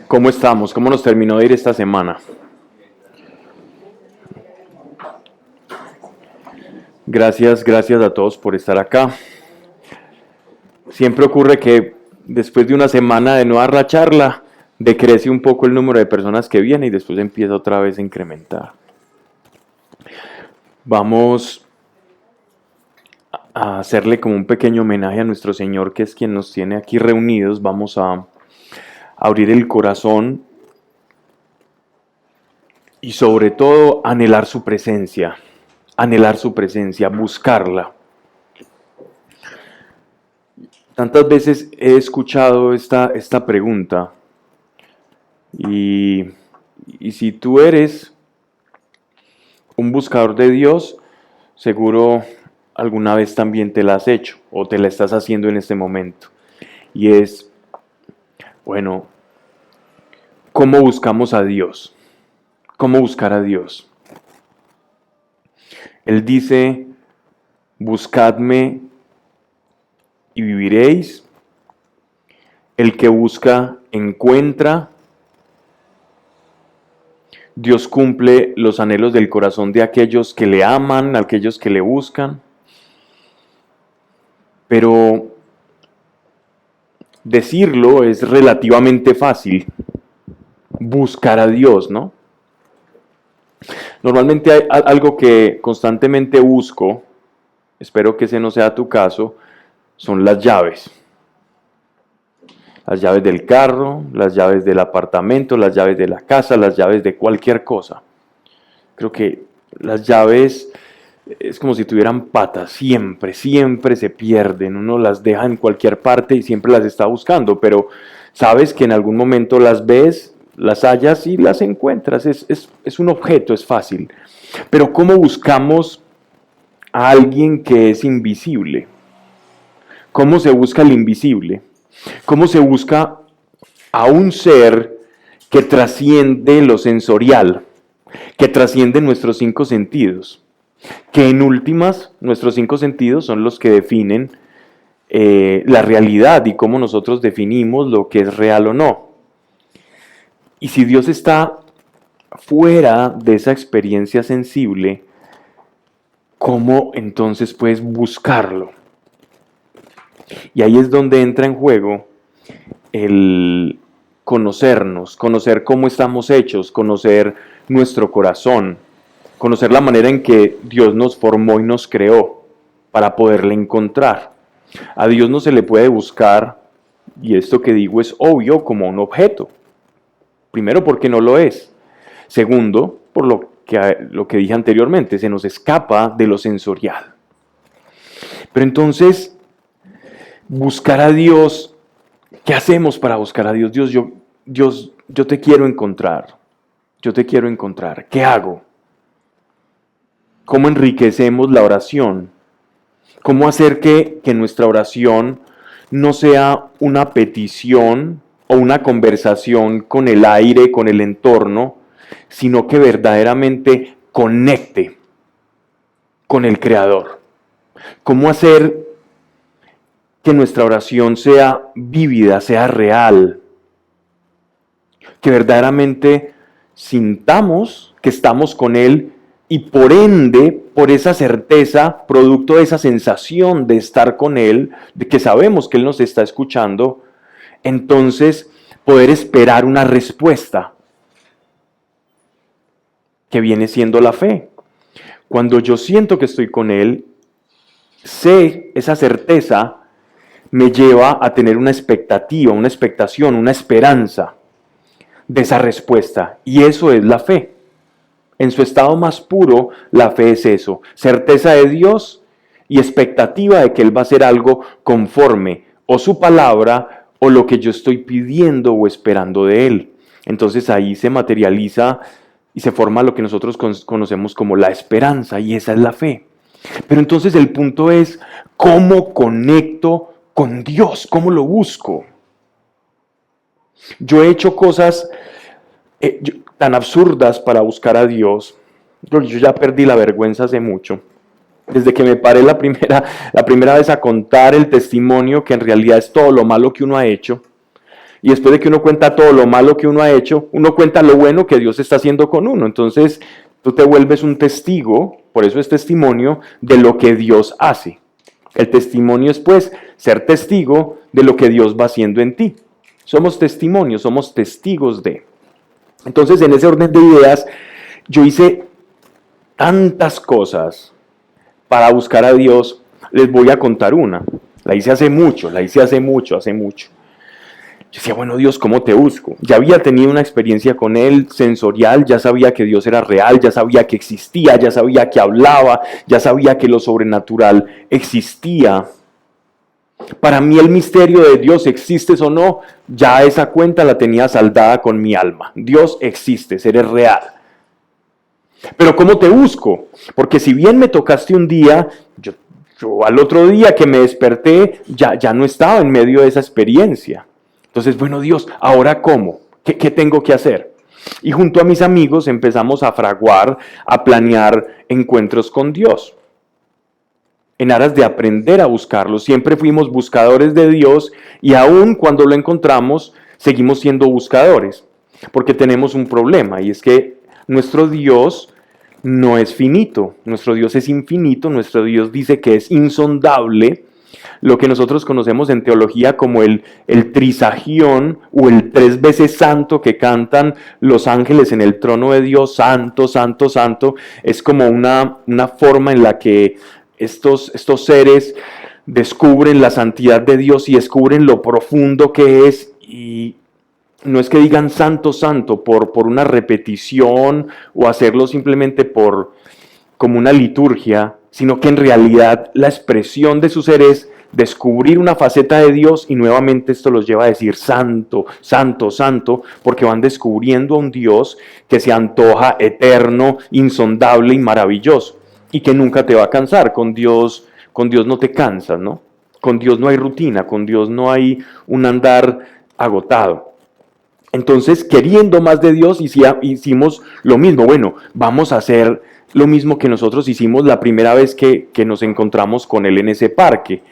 ¿Cómo estamos? ¿Cómo nos terminó de ir esta semana? Gracias a todos por estar acá. Siempre ocurre que después de una semana de no dar la charla, decrece un poco el número de personas que vienen y después empieza otra vez a incrementar. Vamos a hacerle como un pequeño homenaje a nuestro Señor, que es quien nos tiene aquí reunidos. Vamos a abrir el corazón y sobre todo anhelar su presencia, buscarla. Tantas veces he escuchado esta pregunta y si tú eres un buscador de Dios, seguro alguna vez también te la has hecho o te la estás haciendo en este momento. Y es, bueno, ¿cómo buscamos a Dios? ¿Cómo buscar a Dios? Él dice, buscadme y viviréis. El que busca, encuentra. Dios cumple los anhelos del corazón de aquellos que le aman, aquellos que le buscan. Pero decirlo es relativamente fácil. Buscar a Dios, ¿no? Normalmente hay algo que constantemente busco, espero que ese no sea tu caso, son las llaves. Las llaves del carro, las llaves del apartamento, las llaves de la casa, las llaves de cualquier cosa. Creo que las llaves es como si tuvieran patas, siempre se pierden. Uno las deja en cualquier parte y siempre las está buscando, pero sabes que en algún momento las ves, las hallas y las encuentras. Es un objeto, es fácil. Pero ¿cómo buscamos a alguien que es invisible? ¿Cómo se busca el invisible? ¿Cómo se busca a un ser que trasciende lo sensorial, que trasciende nuestros 5 sentidos? Que en últimas, nuestros 5 sentidos son los que definen la realidad y cómo nosotros definimos lo que es real o no. Y si Dios está fuera de esa experiencia sensible, ¿cómo entonces puedes buscarlo? Y ahí es donde entra en juego el conocernos, conocer cómo estamos hechos, conocer nuestro corazón, conocer la manera en que Dios nos formó y nos creó para poderle encontrar. A Dios no se le puede buscar, y esto que digo es obvio, como un objeto. Primero, porque no lo es. Segundo, por lo que dije anteriormente, se nos escapa de lo sensorial. Pero entonces, buscar a Dios, ¿qué hacemos para buscar a Dios? Dios, yo te quiero encontrar. Yo te quiero encontrar. ¿Qué hago? ¿Cómo enriquecemos la oración? ¿Cómo hacer que nuestra oración no sea una petición o una conversación con el aire, con el entorno, sino que verdaderamente conecte con el Creador? ¿Cómo hacer que nuestra oración sea vívida, sea real? Que verdaderamente sintamos que estamos con Él y por ende, por esa certeza, producto de esa sensación de estar con Él, de que sabemos que Él nos está escuchando, entonces poder esperar una respuesta que viene siendo la fe. Cuando yo siento que estoy con Él, sé, esa certeza me lleva a tener una expectativa, una expectación, una esperanza de esa respuesta. Y eso es la fe. En su estado más puro, la fe es eso, certeza de Dios y expectativa de que Él va a hacer algo conforme o su palabra o lo que yo estoy pidiendo o esperando de Él. Entonces ahí se materializa y se forma lo que nosotros conocemos como la esperanza, y esa es la fe. Pero entonces el punto es, ¿cómo conecto con Dios? ¿Cómo lo busco? Yo he hecho cosas tan absurdas para buscar a Dios. Yo ya perdí la vergüenza hace mucho. Desde que me paré la primera vez a contar el testimonio, que en realidad es todo lo malo que uno ha hecho, Y después de que uno cuenta todo lo malo que uno ha hecho, uno cuenta lo bueno que Dios está haciendo con uno. Entonces tú te vuelves un testigo, por eso es testimonio, de lo que Dios hace. El testimonio es pues ser testigo de lo que Dios va haciendo en ti. Somos testimonios, somos testigos de. Entonces, en ese orden de ideas, yo hice tantas cosas para buscar a Dios. Les voy a contar una. La hice hace mucho. Yo decía, bueno, Dios, ¿cómo te busco? Ya había tenido una experiencia con Él sensorial, ya sabía que Dios era real, ya sabía que existía, ya sabía que hablaba, ya sabía que lo sobrenatural existía. Para mí el misterio de Dios, existes o no, ya esa cuenta la tenía saldada con mi alma. Dios existes, eres real. Pero ¿cómo te busco? Porque si bien me tocaste un día, yo al otro día que me desperté, ya no estaba en medio de esa experiencia. Entonces, bueno, Dios, ¿ahora cómo? ¿Qué tengo que hacer? Y junto a mis amigos empezamos a fraguar, a planear encuentros con Dios, en aras de aprender a buscarlo. Siempre fuimos buscadores de Dios y aun cuando lo encontramos, seguimos siendo buscadores, porque tenemos un problema y es que nuestro Dios no es finito, nuestro Dios es infinito, nuestro Dios dice que es insondable, lo que nosotros conocemos en teología como el trisagión o el 3 veces santo que cantan los ángeles en el trono de Dios, santo, santo, santo, es como una forma en la que estos seres descubren la santidad de Dios y descubren lo profundo que es, y no es que digan santo, santo por una repetición o hacerlo simplemente como una liturgia, sino que en realidad la expresión de su ser es descubrir una faceta de Dios, y nuevamente esto los lleva a decir santo, santo, santo, porque van descubriendo a un Dios que se antoja eterno, insondable y maravilloso, y que nunca te va a cansar. Con Dios no te cansas, ¿no? Con Dios no hay rutina, con Dios no hay un andar agotado. Entonces, queriendo más de Dios, hicimos lo mismo. Bueno, vamos a hacer lo mismo que nosotros hicimos la primera vez que nos encontramos con Él en ese parque.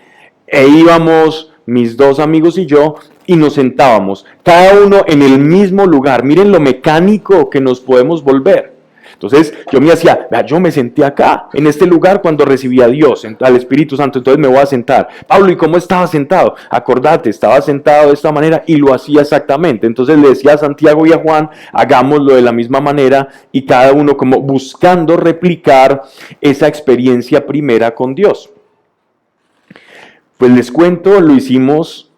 E íbamos mis 2 amigos y yo, y nos sentábamos, cada uno en el mismo lugar. Miren lo mecánico que nos podemos volver. Entonces yo me senté acá, en este lugar, cuando recibí a Dios, al Espíritu Santo, entonces me voy a sentar. Pablo, ¿y cómo estaba sentado? Acordate, estaba sentado de esta manera, y lo hacía exactamente. Entonces le decía a Santiago y a Juan, hagámoslo de la misma manera, y cada uno como buscando replicar esa experiencia primera con Dios. Pues les cuento, lo hicimos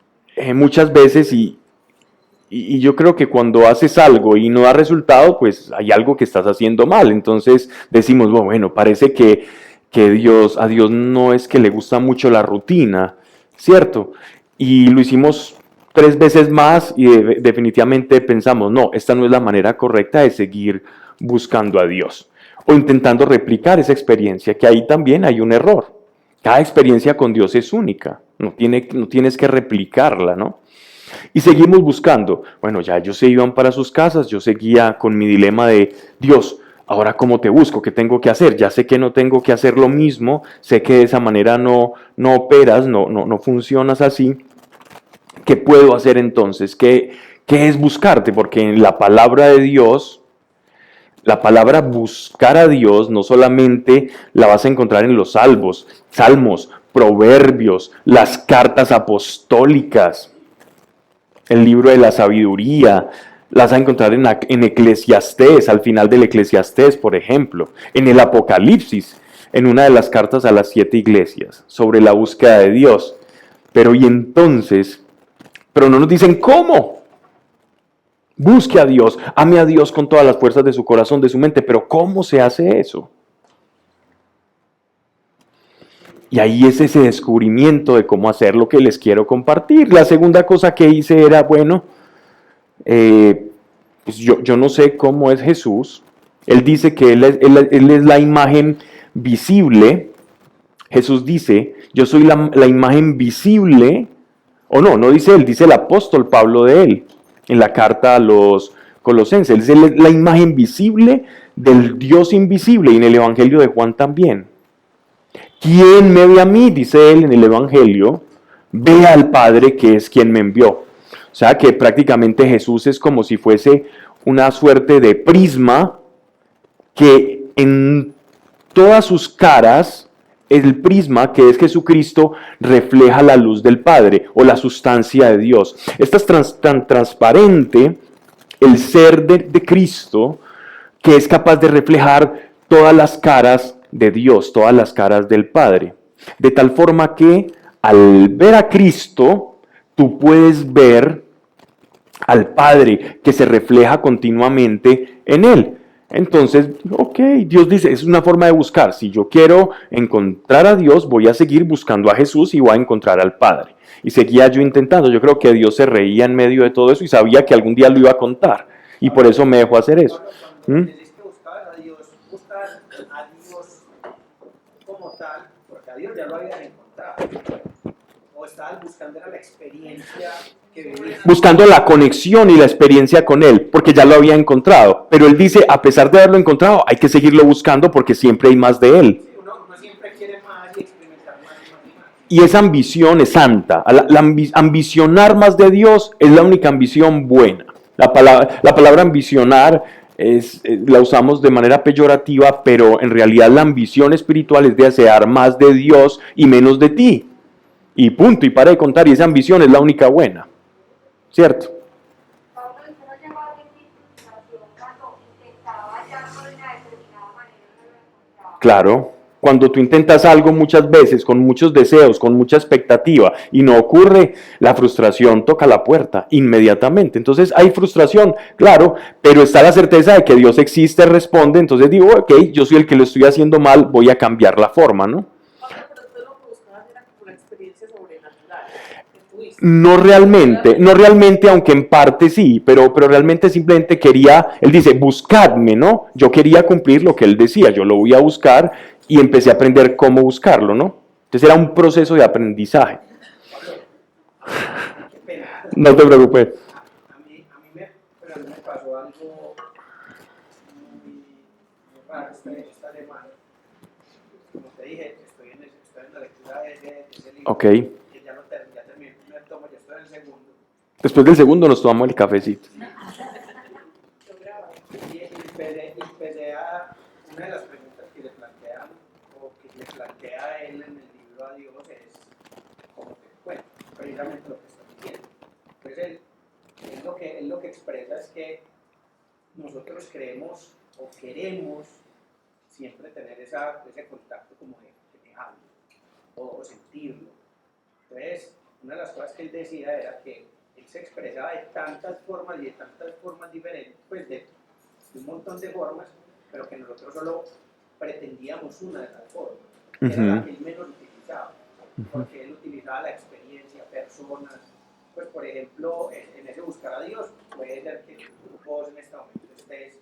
muchas veces, y yo creo que cuando haces algo y no da resultado, pues hay algo que estás haciendo mal. Entonces decimos, bueno, parece que a Dios no es que le gusta mucho la rutina, ¿cierto? Y lo hicimos 3 veces más y definitivamente pensamos, no, esta no es la manera correcta de seguir buscando a Dios o intentando replicar esa experiencia, que ahí también hay un error. Cada experiencia con Dios es única, no tienes que replicarla, ¿no? Y seguimos buscando. Bueno, ya ellos se iban para sus casas, yo seguía con mi dilema de, Dios, ¿ahora cómo te busco? ¿Qué tengo que hacer? Ya sé que no tengo que hacer lo mismo, sé que de esa manera no operas, no funcionas así. ¿Qué puedo hacer entonces? ¿Qué es buscarte? Porque en la palabra de Dios, la palabra buscar a Dios no solamente la vas a encontrar en los salmos, proverbios, las cartas apostólicas, el libro de la sabiduría, las vas a encontrar en Eclesiastés, al final del Eclesiastés, por ejemplo, en el Apocalipsis, en una de las cartas a las 7 iglesias, sobre la búsqueda de Dios. Pero no nos dicen cómo. Busque a Dios, ame a Dios con todas las fuerzas de su corazón, de su mente, pero ¿cómo se hace eso? Y ahí es ese descubrimiento de cómo hacer lo que les quiero compartir. La segunda cosa que hice era, pues yo no sé cómo es Jesús. Él dice que él es la imagen visible. Jesús dice, yo soy la imagen visible, o no dice él, dice el apóstol Pablo de él, en la carta a los Colosenses. Él es la imagen visible del Dios invisible, y en el Evangelio de Juan también. ¿Quién me ve a mí? Dice él en el Evangelio, ve al Padre, que es quien me envió. O sea que prácticamente Jesús es como si fuese una suerte de prisma que en todas sus caras, el prisma que es Jesucristo refleja la luz del Padre o la sustancia de Dios. Esta es tan transparente el ser de Cristo que es capaz de reflejar todas las caras de Dios, todas las caras del Padre. De tal forma que al ver a Cristo, tú puedes ver al Padre que se refleja continuamente en Él. Entonces, ok, Dios dice, es una forma de buscar. Si yo quiero encontrar a Dios, voy a seguir buscando a Jesús y voy a encontrar al Padre. Y seguía yo intentando. Yo creo que Dios se reía en medio de todo eso y sabía que algún día lo iba a contar. Y por eso me dejó hacer eso. Cuando ¿Mm? decís que buscabas a Dios como tal, porque a Dios ya lo habías encontrado. O estabas buscando era la experiencia que vivías. Buscando la conexión y la experiencia con Él, porque ya lo había encontrado. Pero Él dice, a pesar de haberlo encontrado, hay que seguirlo buscando porque siempre hay más de Él. Sí, uno siempre quiere más y experimentar más y más y más. Y esa ambición es santa. Ambicionar más de Dios es la única ambición buena. La palabra ambicionar la usamos de manera peyorativa, pero en realidad la ambición espiritual es de desear más de Dios y menos de ti. Y punto, y para de contar, y esa ambición es la única buena. ¿Cierto? Pablo, ¿usted no llegó a sentir frustración cuando intentaba hallarlo de una determinada manera y no lo encontraba? Claro. Cuando tú intentas algo muchas veces, con muchos deseos, con mucha expectativa, y no ocurre, la frustración toca la puerta inmediatamente. Entonces hay frustración, claro, pero está la certeza de que Dios existe, responde, entonces digo, ok, yo soy el que lo estoy haciendo mal, voy a cambiar la forma, ¿no? Pablo, pero tú lo que buscabas era como una experiencia sobrenatural que tuviste. No realmente, aunque en parte sí, pero realmente simplemente quería, él dice, buscadme, ¿no? Yo quería cumplir lo que él decía, yo lo voy a buscar y empecé a aprender cómo buscarlo, ¿no? Entonces era un proceso de aprendizaje. Pablo, qué pena. No te preocupes. Pero a mí me pasó algo muy raro esta semana. Como te dije, estoy en la lectura de ese libro. Ok. Que ya terminé el primer tomo, ya estoy en el segundo. Después del segundo nos tomamos el cafecito. Y empecé a, una de las preguntas que le plantean, o que le plantea él en el libro a Dios es, como que, bueno, precisamente lo que está diciendo. Entonces, él lo que expresa es que nosotros creemos o queremos siempre tener ese contacto como de que me hablo, o sentirlo. Entonces, una de las cosas que él decía era que él se expresaba de tantas formas y de tantas formas diferentes, pues de un montón de formas, pero que nosotros solo pretendíamos una de las formas, que era la que él menos utilizaba, porque él utilizaba la experiencia, personas. Pues, por ejemplo, en ese buscar a Dios, puede ser que vos en este momento estés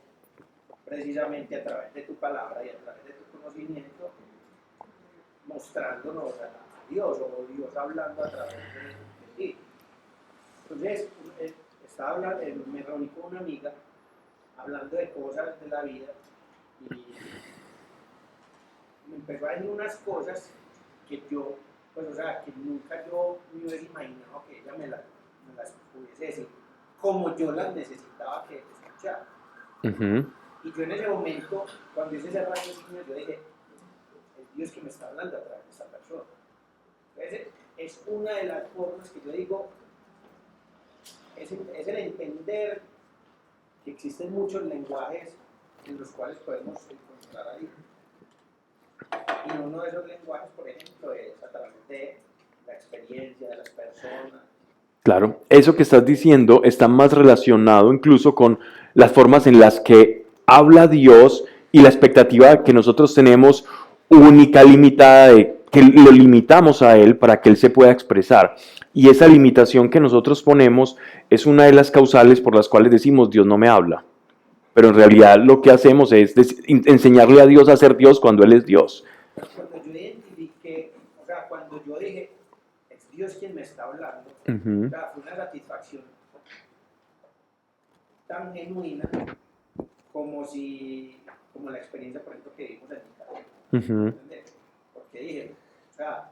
precisamente a través de tu palabra y a través de tu conocimiento mostrándonos a Dios, o Dios hablando a través de ti. Entonces, me reuní con una amiga hablando de cosas de la vida y me empezó a decir unas cosas que yo, pues, o sea, que nunca yo me hubiera imaginado que ella me las pudiese decir como yo las necesitaba que escuchara. Y yo en ese momento, cuando hice ese raciocinio, yo dije, es Dios que me está hablando a través de esta persona. Entonces, es una de las formas que yo digo, es el entender que existen muchos lenguajes en los cuales podemos encontrar a Dios. Y uno de esos lenguajes, por ejemplo, es a través de la experiencia de las personas. Claro, eso que estás diciendo está más relacionado incluso con las formas en las que habla Dios y la expectativa que nosotros tenemos única, limitada, de que lo limitamos a Él para que Él se pueda expresar. Y esa limitación que nosotros ponemos es una de las causales por las cuales decimos Dios no me habla. Pero en realidad lo que hacemos es enseñarle a Dios a ser Dios cuando Él es Dios. Cuando yo identifiqué, o sea, cuando yo dije, es Dios quien me está hablando, o sea, fue una satisfacción tan genuina como la experiencia, por ejemplo, que vimos en mi casa. Porque dije, o sea,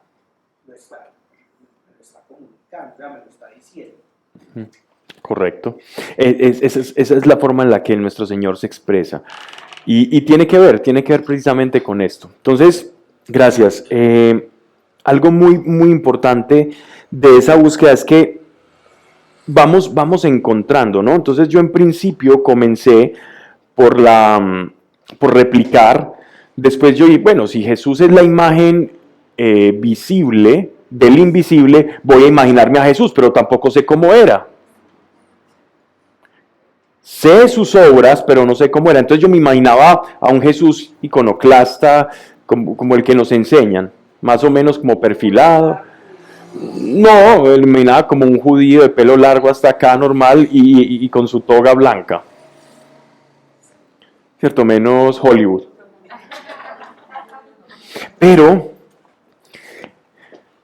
me lo está comunicando, o sea, me lo está diciendo. Correcto. Esa es la forma en la que nuestro Señor se expresa. Y tiene que ver precisamente con esto. Entonces, gracias. Algo muy, muy importante de esa búsqueda es que vamos encontrando, ¿no? Entonces yo en principio comencé por replicar. Después yo, bueno, si Jesús es la imagen visible del invisible, voy a imaginarme a Jesús, pero tampoco sé cómo era. Sé sus obras, pero no sé cómo era. Entonces yo me imaginaba a un Jesús iconoclasta, como el que nos enseñan, más o menos como perfilado. No, me imaginaba como un judío de pelo largo hasta acá, normal, y con su toga blanca. ¿Cierto? Menos Hollywood. Pero,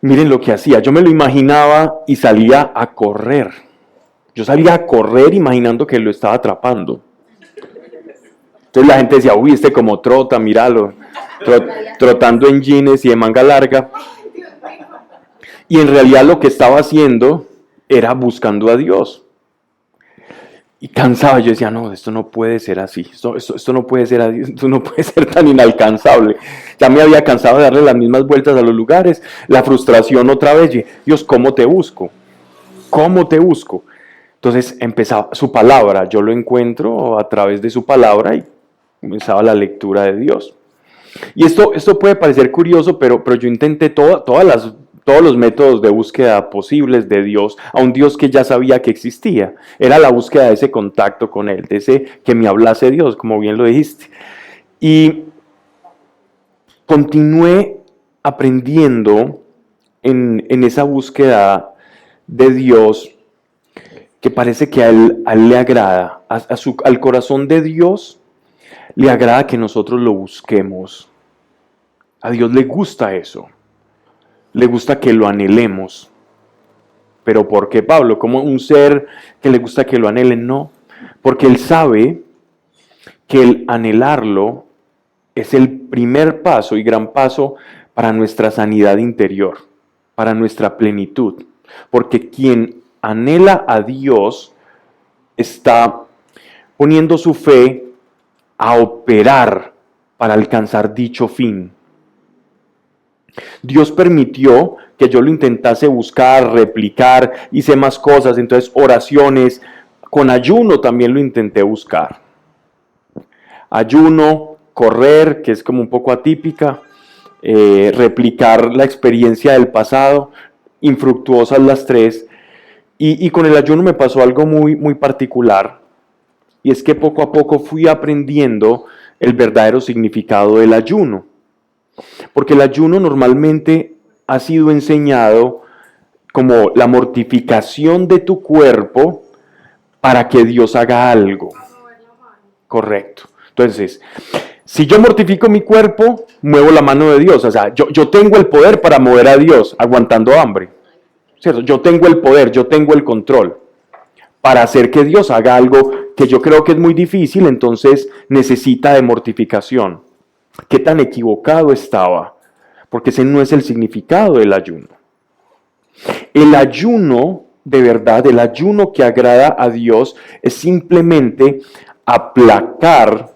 miren lo que hacía. Yo me lo imaginaba y salía a correr. Yo salía a correr imaginando que lo estaba atrapando. Entonces la gente decía, uy, como trota, míralo, trotando en jeans y de manga larga. Y en realidad lo que estaba haciendo era buscando a Dios. Y cansaba, yo decía, no, esto no puede ser así, esto no puede ser así, esto no puede ser tan inalcanzable. Ya me había cansado de darle las mismas vueltas a los lugares, la frustración otra vez, Dios, ¿cómo te busco? ¿Cómo te busco? Entonces empezaba su palabra, yo lo encuentro a través de su palabra y comenzaba la lectura de Dios. Y esto puede parecer curioso, pero yo intenté todos los métodos de búsqueda posibles de Dios, a un Dios que ya sabía que existía. Era la búsqueda de ese contacto con Él, de ese que me hablase Dios, como bien lo dijiste. Y continué aprendiendo en esa búsqueda de Dios, que parece que a él le agrada, al corazón de Dios le agrada que nosotros lo busquemos. A Dios le gusta eso, le gusta que lo anhelemos. ¿Pero por qué, Pablo? ¿Como un ser que le gusta que lo anhelen? No, porque Él sabe que el anhelarlo es el primer paso y gran paso para nuestra sanidad interior, para nuestra plenitud. Porque quien anhela a Dios está poniendo su fe a operar para alcanzar dicho fin. Dios permitió que yo lo intentase buscar, replicar, hice más cosas, entonces oraciones, con ayuno también lo intenté buscar. Ayuno, correr, que es como un poco atípica, replicar la experiencia del pasado, infructuosas las tres. Y con el ayuno me pasó algo muy, muy particular, y es que poco a poco fui aprendiendo el verdadero significado del ayuno. Porque el ayuno normalmente ha sido enseñado como la mortificación de tu cuerpo para que Dios haga algo. Correcto. Entonces, si yo mortifico mi cuerpo, muevo la mano de Dios. O sea, yo tengo el poder para mover a Dios aguantando hambre. ¿Cierto? Yo tengo el poder, yo tengo el control para hacer que Dios haga algo que yo creo que es muy difícil, entonces necesita de mortificación. ¿Qué tan equivocado estaba? Porque ese no es el significado del ayuno. El ayuno, de verdad, el ayuno que agrada a Dios es simplemente aplacar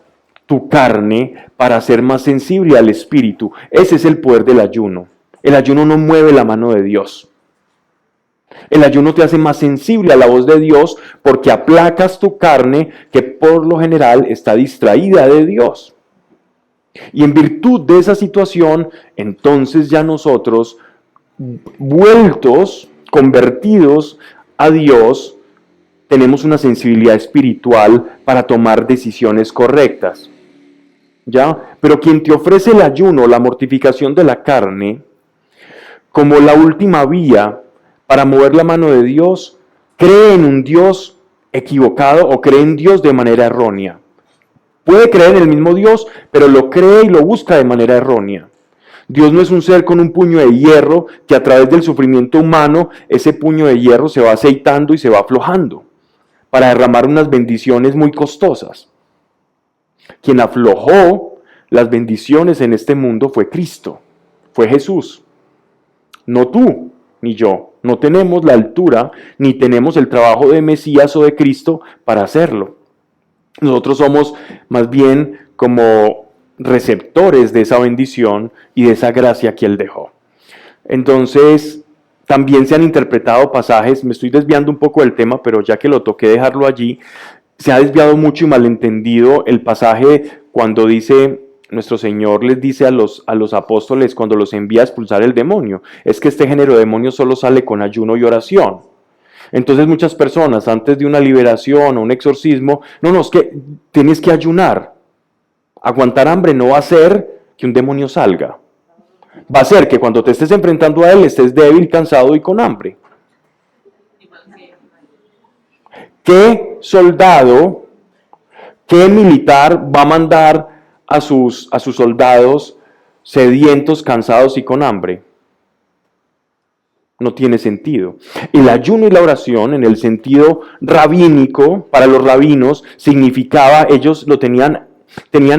tu carne para ser más sensible al Espíritu. Ese es el poder del ayuno. El ayuno no mueve la mano de Dios. El ayuno te hace más sensible a la voz de Dios porque aplacas tu carne que por lo general está distraída de Dios. Y en virtud de esa situación, entonces ya nosotros, vueltos, convertidos a Dios, tenemos una sensibilidad espiritual para tomar decisiones correctas. ¿Ya? Pero quien te ofrece el ayuno, la mortificación de la carne, como la última vía para mover la mano de Dios, cree en un Dios equivocado o cree en Dios de manera errónea. Puede creer en el mismo Dios, pero lo cree y lo busca de manera errónea. Dios no es un ser con un puño de hierro que a través del sufrimiento humano ese puño de hierro se va aceitando y se va aflojando para derramar unas bendiciones muy costosas. Quien aflojó las bendiciones en este mundo fue Cristo, fue Jesús. No tú ni yo. No tenemos la altura ni tenemos el trabajo de Mesías o de Cristo para hacerlo. Nosotros somos más bien como receptores de esa bendición y de esa gracia que Él dejó. Entonces, también se han interpretado pasajes, me estoy desviando un poco del tema, pero ya que lo toqué dejarlo allí, se ha desviado mucho y malentendido el pasaje cuando dice, nuestro Señor les dice a los apóstoles cuando los envía a expulsar el demonio, es que este género de demonio solo sale con ayuno y oración. Entonces muchas personas antes de una liberación o un exorcismo, no, es que tienes que ayunar. Aguantar hambre no va a hacer que un demonio salga. Va a ser que cuando te estés enfrentando a él estés débil, cansado y con hambre. ¿Qué soldado, qué militar va a mandar a sus soldados sedientos, cansados y con hambre? No tiene sentido. El ayuno y la oración, en el sentido rabínico, para los rabinos, significaba, ellos lo tenían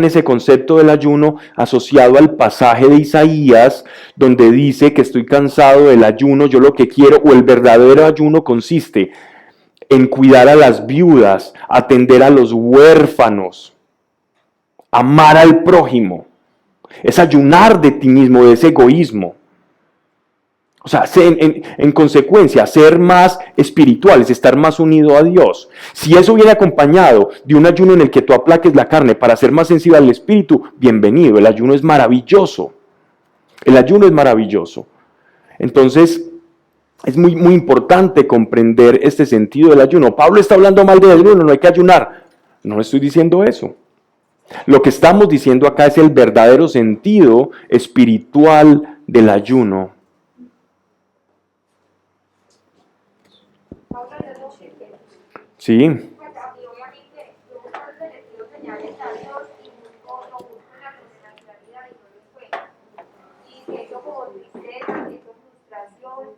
ese concepto del ayuno asociado al pasaje de Isaías, donde dice que estoy cansado del ayuno, yo lo que quiero, o el verdadero ayuno consiste en cuidar a las viudas, atender a los huérfanos, amar al prójimo. Es ayunar de ti mismo, de ese egoísmo. O sea, en consecuencia, ser más espirituales, estar más unido a Dios. Si eso viene acompañado de un ayuno en el que tú aplaques la carne para ser más sensible al espíritu, bienvenido. El ayuno es maravilloso. El ayuno es maravilloso. Entonces, es muy, muy importante comprender este sentido del ayuno. Pablo está hablando mal del ayuno, no hay que ayunar. No estoy diciendo eso. Lo que estamos diciendo acá es el verdadero sentido espiritual del ayuno. Sí, Pues a mí obviamente yo busco le pido señales a Dios y busco una sobrenaturalidad y no lo encuentro. Y siento como tristeza, siento frustración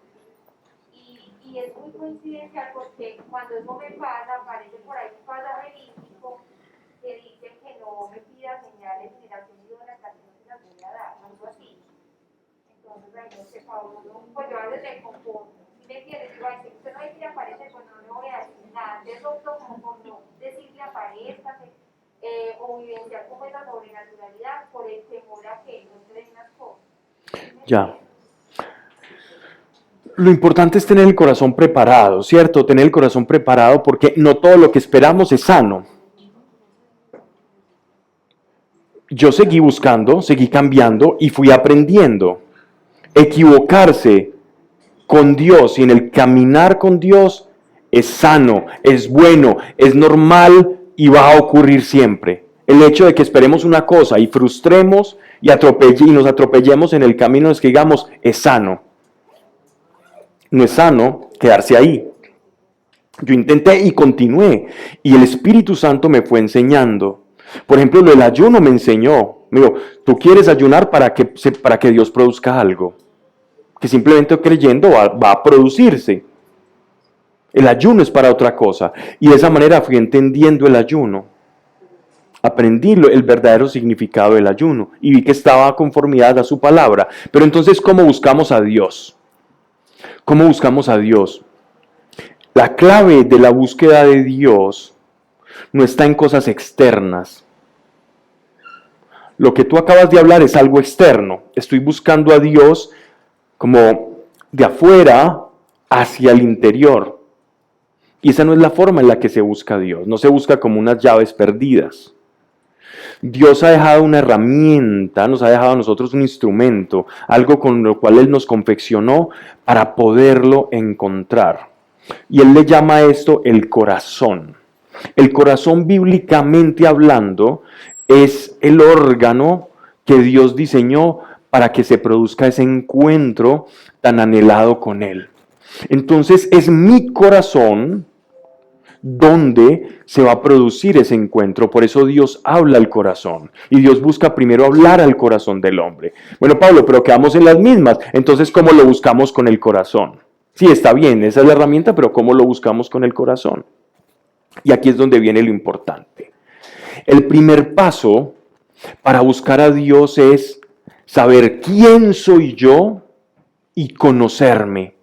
y es muy coincidencial porque cuando eso me pasa, aparece por ahí un pasaje bíblico que dice que no me pida señales ni las idólatras, que no se las voy a dar, algo así. Entonces ahí no sé, Pablo, pues yo a veces me conformo. ¿Me entiendes? Digo, ay, si usted no dice que aparece, pues no le voy a decir nada. Entonces opto como por no decirle aparezcase o vivenciar como esa sobrenaturalidad por el temor a que no se den las cosas. ya. Lo importante es tener el corazón preparado, ¿cierto? Tener el corazón preparado porque no todo lo que esperamos es sano. Yo seguí buscando, seguí cambiando y fui aprendiendo. Equivocarse con Dios y en el caminar con Dios es sano, es bueno, es normal y va a ocurrir siempre. El hecho de que esperemos una cosa y frustremos y nos atropellemos en el camino es que digamos, es sano. No es sano quedarse ahí. Yo intenté y continué y el Espíritu Santo me fue enseñando. Por ejemplo, lo del ayuno me enseñó. Me dijo, tú quieres ayunar para que Dios produzca algo. Que simplemente creyendo va a producirse. El ayuno es para otra cosa. Y de esa manera fui entendiendo el ayuno. Aprendí el verdadero significado del ayuno. Y vi que estaba a conformidad a su palabra. Pero entonces, ¿cómo buscamos a Dios? ¿Cómo buscamos a Dios? La clave de la búsqueda de Dios no está en cosas externas. Lo que tú acabas de hablar es algo externo. Estoy buscando a Dios como de afuera hacia el interior. Y esa no es la forma en la que se busca a Dios. No se busca como unas llaves perdidas. Dios ha dejado una herramienta, nos ha dejado a nosotros un instrumento, algo con lo cual Él nos confeccionó para poderlo encontrar. Y Él le llama a esto el corazón. El corazón, bíblicamente hablando, es el órgano que Dios diseñó para que se produzca ese encuentro tan anhelado con Él. Entonces es mi corazón donde se va a producir ese encuentro. Por eso Dios habla al corazón. Y Dios busca primero hablar al corazón del hombre. Bueno, Pablo, pero quedamos en las mismas. Entonces, ¿cómo lo buscamos con el corazón? Sí, está bien, esa es la herramienta, pero ¿cómo lo buscamos con el corazón? Y aquí es donde viene lo importante. El primer paso para buscar a Dios es saber quién soy yo y conocerme.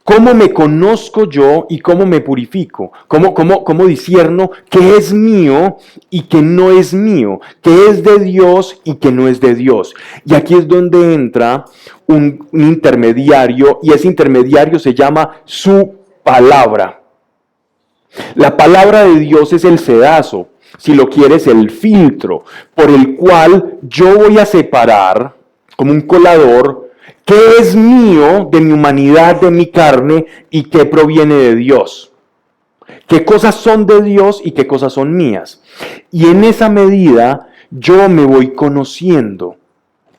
¿Cómo me conozco yo y cómo me purifico? ¿Cómo discierno qué es mío y qué no es mío? ¿Qué es de Dios y qué no es de Dios? Y aquí es donde entra un intermediario, y ese intermediario se llama su palabra. La palabra de Dios es el sedazo, si lo quieres, el filtro, por el cual yo voy a separar, como un colador, qué es mío de mi humanidad, de mi carne, y qué proviene de Dios. Qué cosas son de Dios y qué cosas son mías. Y en esa medida yo me voy conociendo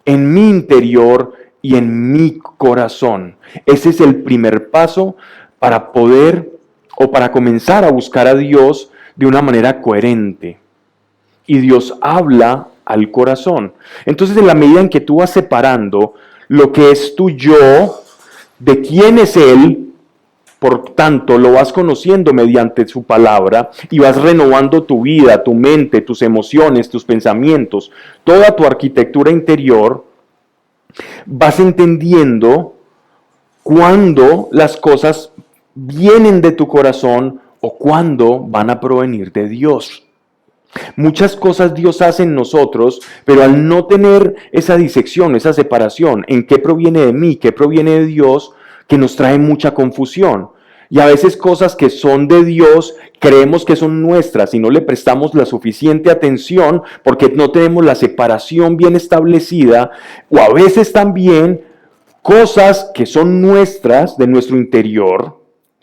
en mi interior y en mi corazón. Ese es el primer paso para poder o para comenzar a buscar a Dios de una manera coherente. Y Dios habla al corazón. Entonces, en la medida en que tú vas separando lo que es tu yo de quién es Él, por tanto, lo vas conociendo mediante su palabra y vas renovando tu vida, tu mente, tus emociones, tus pensamientos, toda tu arquitectura interior, vas entendiendo cuándo las cosas vienen de tu corazón o cuándo van a provenir de Dios. Muchas cosas Dios hace en nosotros, pero al no tener esa disección, esa separación, en qué proviene de mí, qué proviene de Dios, que nos trae mucha confusión. Y a veces cosas que son de Dios creemos que son nuestras y no le prestamos la suficiente atención porque no tenemos la separación bien establecida, o a veces también cosas que son nuestras, de nuestro interior,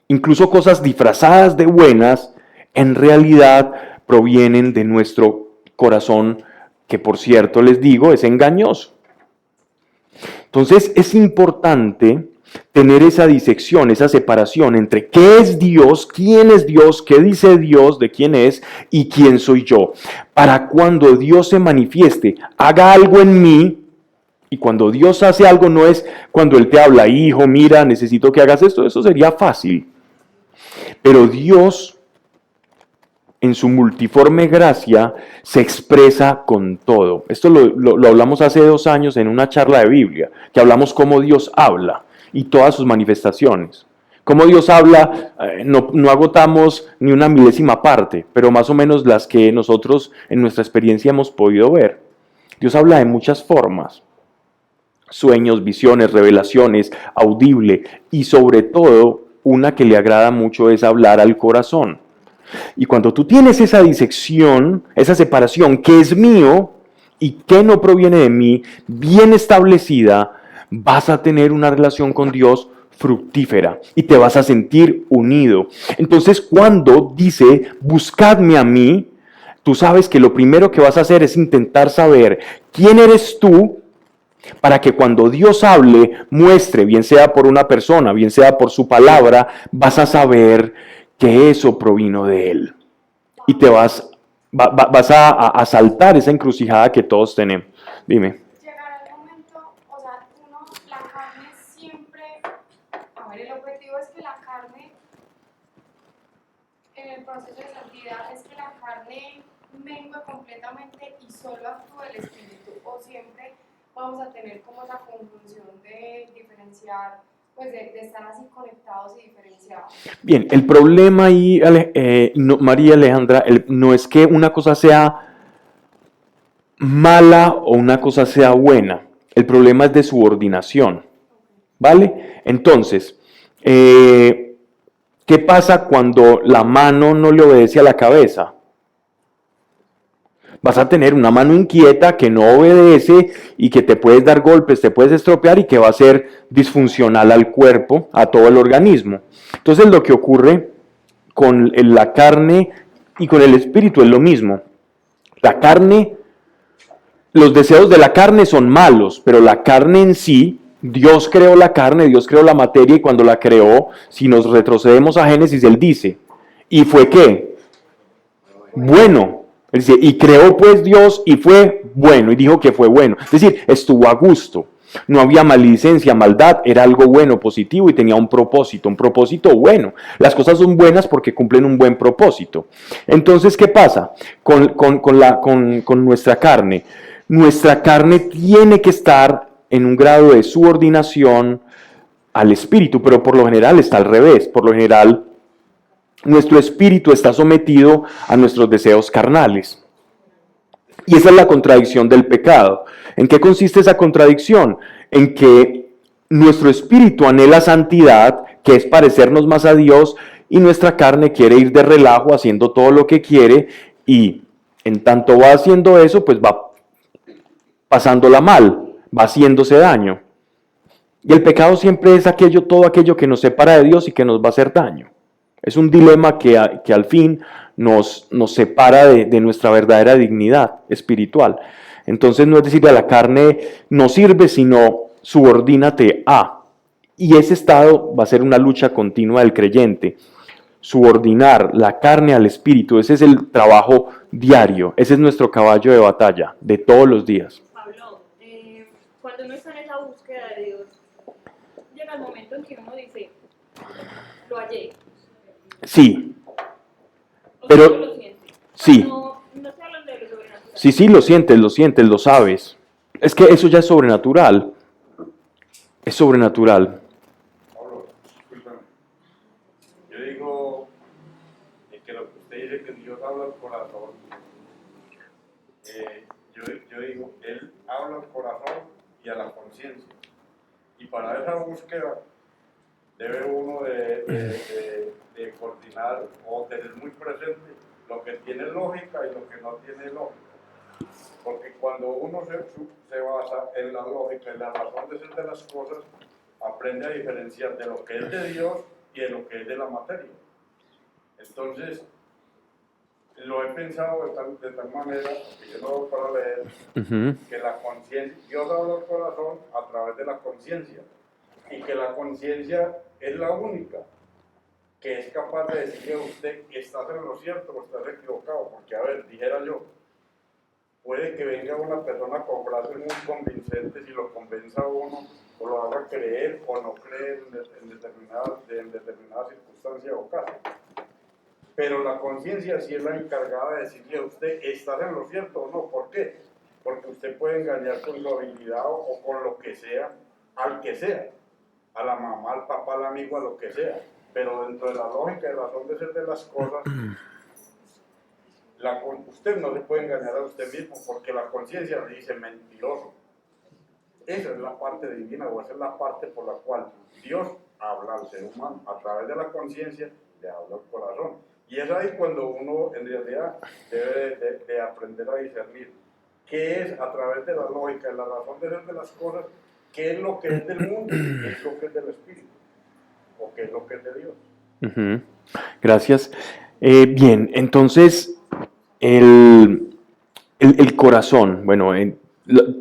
incluso cosas disfrazadas de buenas, en realidad provienen de nuestro corazón, que por cierto les digo, es engañoso. Entonces es importante tener esa disección, esa separación entre qué es Dios, quién es Dios, qué dice Dios de quién es y quién soy yo. Para cuando Dios se manifieste, haga algo en mí. Y cuando Dios hace algo, no es cuando Él te habla, hijo, mira, necesito que hagas esto, eso sería fácil. Pero Dios, en su multiforme gracia, se expresa con todo. Esto lo hablamos hace 2 años en una charla de Biblia, que hablamos cómo Dios habla y todas sus manifestaciones. Cómo Dios habla, no agotamos ni una milésima parte, pero más o menos las que nosotros en nuestra experiencia hemos podido ver. Dios habla de muchas formas. Sueños, visiones, revelaciones, audible, y sobre todo, una que le agrada mucho es hablar al corazón. Y cuando tú tienes esa disección, esa separación, qué es mío y qué no proviene de mí, bien establecida, vas a tener una relación con Dios fructífera y te vas a sentir unido. Entonces, cuando dice, buscadme a mí, tú sabes que lo primero que vas a hacer es intentar saber quién eres tú, para que cuando Dios hable, muestre, bien sea por una persona, bien sea por su palabra, vas a saber que eso provino de Él. Y te vas a saltar esa encrucijada que todos tenemos. Dime. Llegar al momento, o sea, la carne siempre, a ver, el objetivo es que la carne, en el proceso de santidad, es que la carne mengue completamente y solo actúe el espíritu, o siempre vamos a tener como esa confusión de diferenciar, pues de estar así conectados y diferenciados. Bien, el problema ahí, María Alejandra, no es que una cosa sea mala o una cosa sea buena. El problema es de subordinación, ¿vale? Entonces, ¿qué pasa cuando la mano no le obedece a la cabeza? Vas a tener una mano inquieta que no obedece y que te puedes dar golpes, te puedes estropear y que va a ser disfuncional al cuerpo, a todo el organismo. Entonces lo que ocurre con la carne y con el espíritu es lo mismo. La carne, los deseos de la carne son malos, pero la carne en sí, Dios creó la carne, Dios creó la materia y cuando la creó, si nos retrocedemos a Génesis, Él dice, ¿y fue qué? Bueno. Él dice, y creó pues Dios y fue bueno, y dijo que fue bueno. Es decir, estuvo a gusto. No había maledicencia, maldad, era algo bueno, positivo y tenía un propósito bueno. Las cosas son buenas porque cumplen un buen propósito. Entonces, ¿qué pasa con nuestra carne? Nuestra carne tiene que estar en un grado de subordinación al espíritu, pero por lo general está al revés. Por lo general, nuestro espíritu está sometido a nuestros deseos carnales. Y esa es la contradicción del pecado. ¿En qué consiste esa contradicción? En que nuestro espíritu anhela santidad, que es parecernos más a Dios, y nuestra carne quiere ir de relajo haciendo todo lo que quiere, y en tanto va haciendo eso, pues va pasándola mal, va haciéndose daño. Y el pecado siempre es todo aquello que nos separa de Dios y que nos va a hacer daño. Es un dilema que al fin nos separa de nuestra verdadera dignidad espiritual. Entonces no es decir a la carne no sirve, sino subordínate a. Y ese estado va a ser una lucha continua del creyente. Subordinar la carne al espíritu, ese es el trabajo diario, ese es nuestro caballo de batalla de todos los días. Pablo, cuando uno está en esa búsqueda de Dios, llega el momento en que uno dice, lo hallé. Sí, O pero sea, lo siente. sí, No se hablan de lo sobrenatural. sí, lo sientes, lo sabes. Es que eso ya es sobrenatural. Es sobrenatural. Pablo, discúlpame. Yo digo que lo que usted dice que Dios habla al corazón, yo digo, Él habla al corazón y a la conciencia. Y para esa búsqueda debe uno de coordinar o tener muy presente lo que tiene lógica y lo que no tiene lógica. Porque cuando uno se basa en la lógica y la razón de ser de las cosas, aprende a diferenciar de lo que es de Dios y de lo que es de la materia. Entonces, lo he pensado de tal manera, que yo no voy para leer, que la conciencia, Dios habla al corazón a través de la conciencia, y que la conciencia es la única que es capaz de decirle a usted que estás en lo cierto o estás equivocado. Porque, a ver, dijera yo, puede que venga una persona con frases muy convincentes y lo convenza a uno, o lo haga creer o no creer en determinadas circunstancias o casos. Pero la conciencia sí es la encargada de decirle a usted, ¿estás en lo cierto o no? ¿Por qué? Porque usted puede engañar con su habilidad o con lo que sea, al que sea, a la mamá, al papá, al amigo, a lo que sea. Pero dentro de la lógica y la razón de ser de las cosas, usted no se puede engañar a usted mismo, porque la conciencia le dice mentiroso. Esa es la parte divina, o esa es la parte por la cual Dios habla al ser humano. A través de la conciencia le habla al corazón. Y es ahí cuando uno en realidad debe de aprender a discernir qué es, a través de la lógica y la razón de ser de las cosas, qué es lo que es del mundo y qué es lo que es del espíritu, o qué es lo que es de Dios. Gracias. Bien, entonces el corazón, bueno, en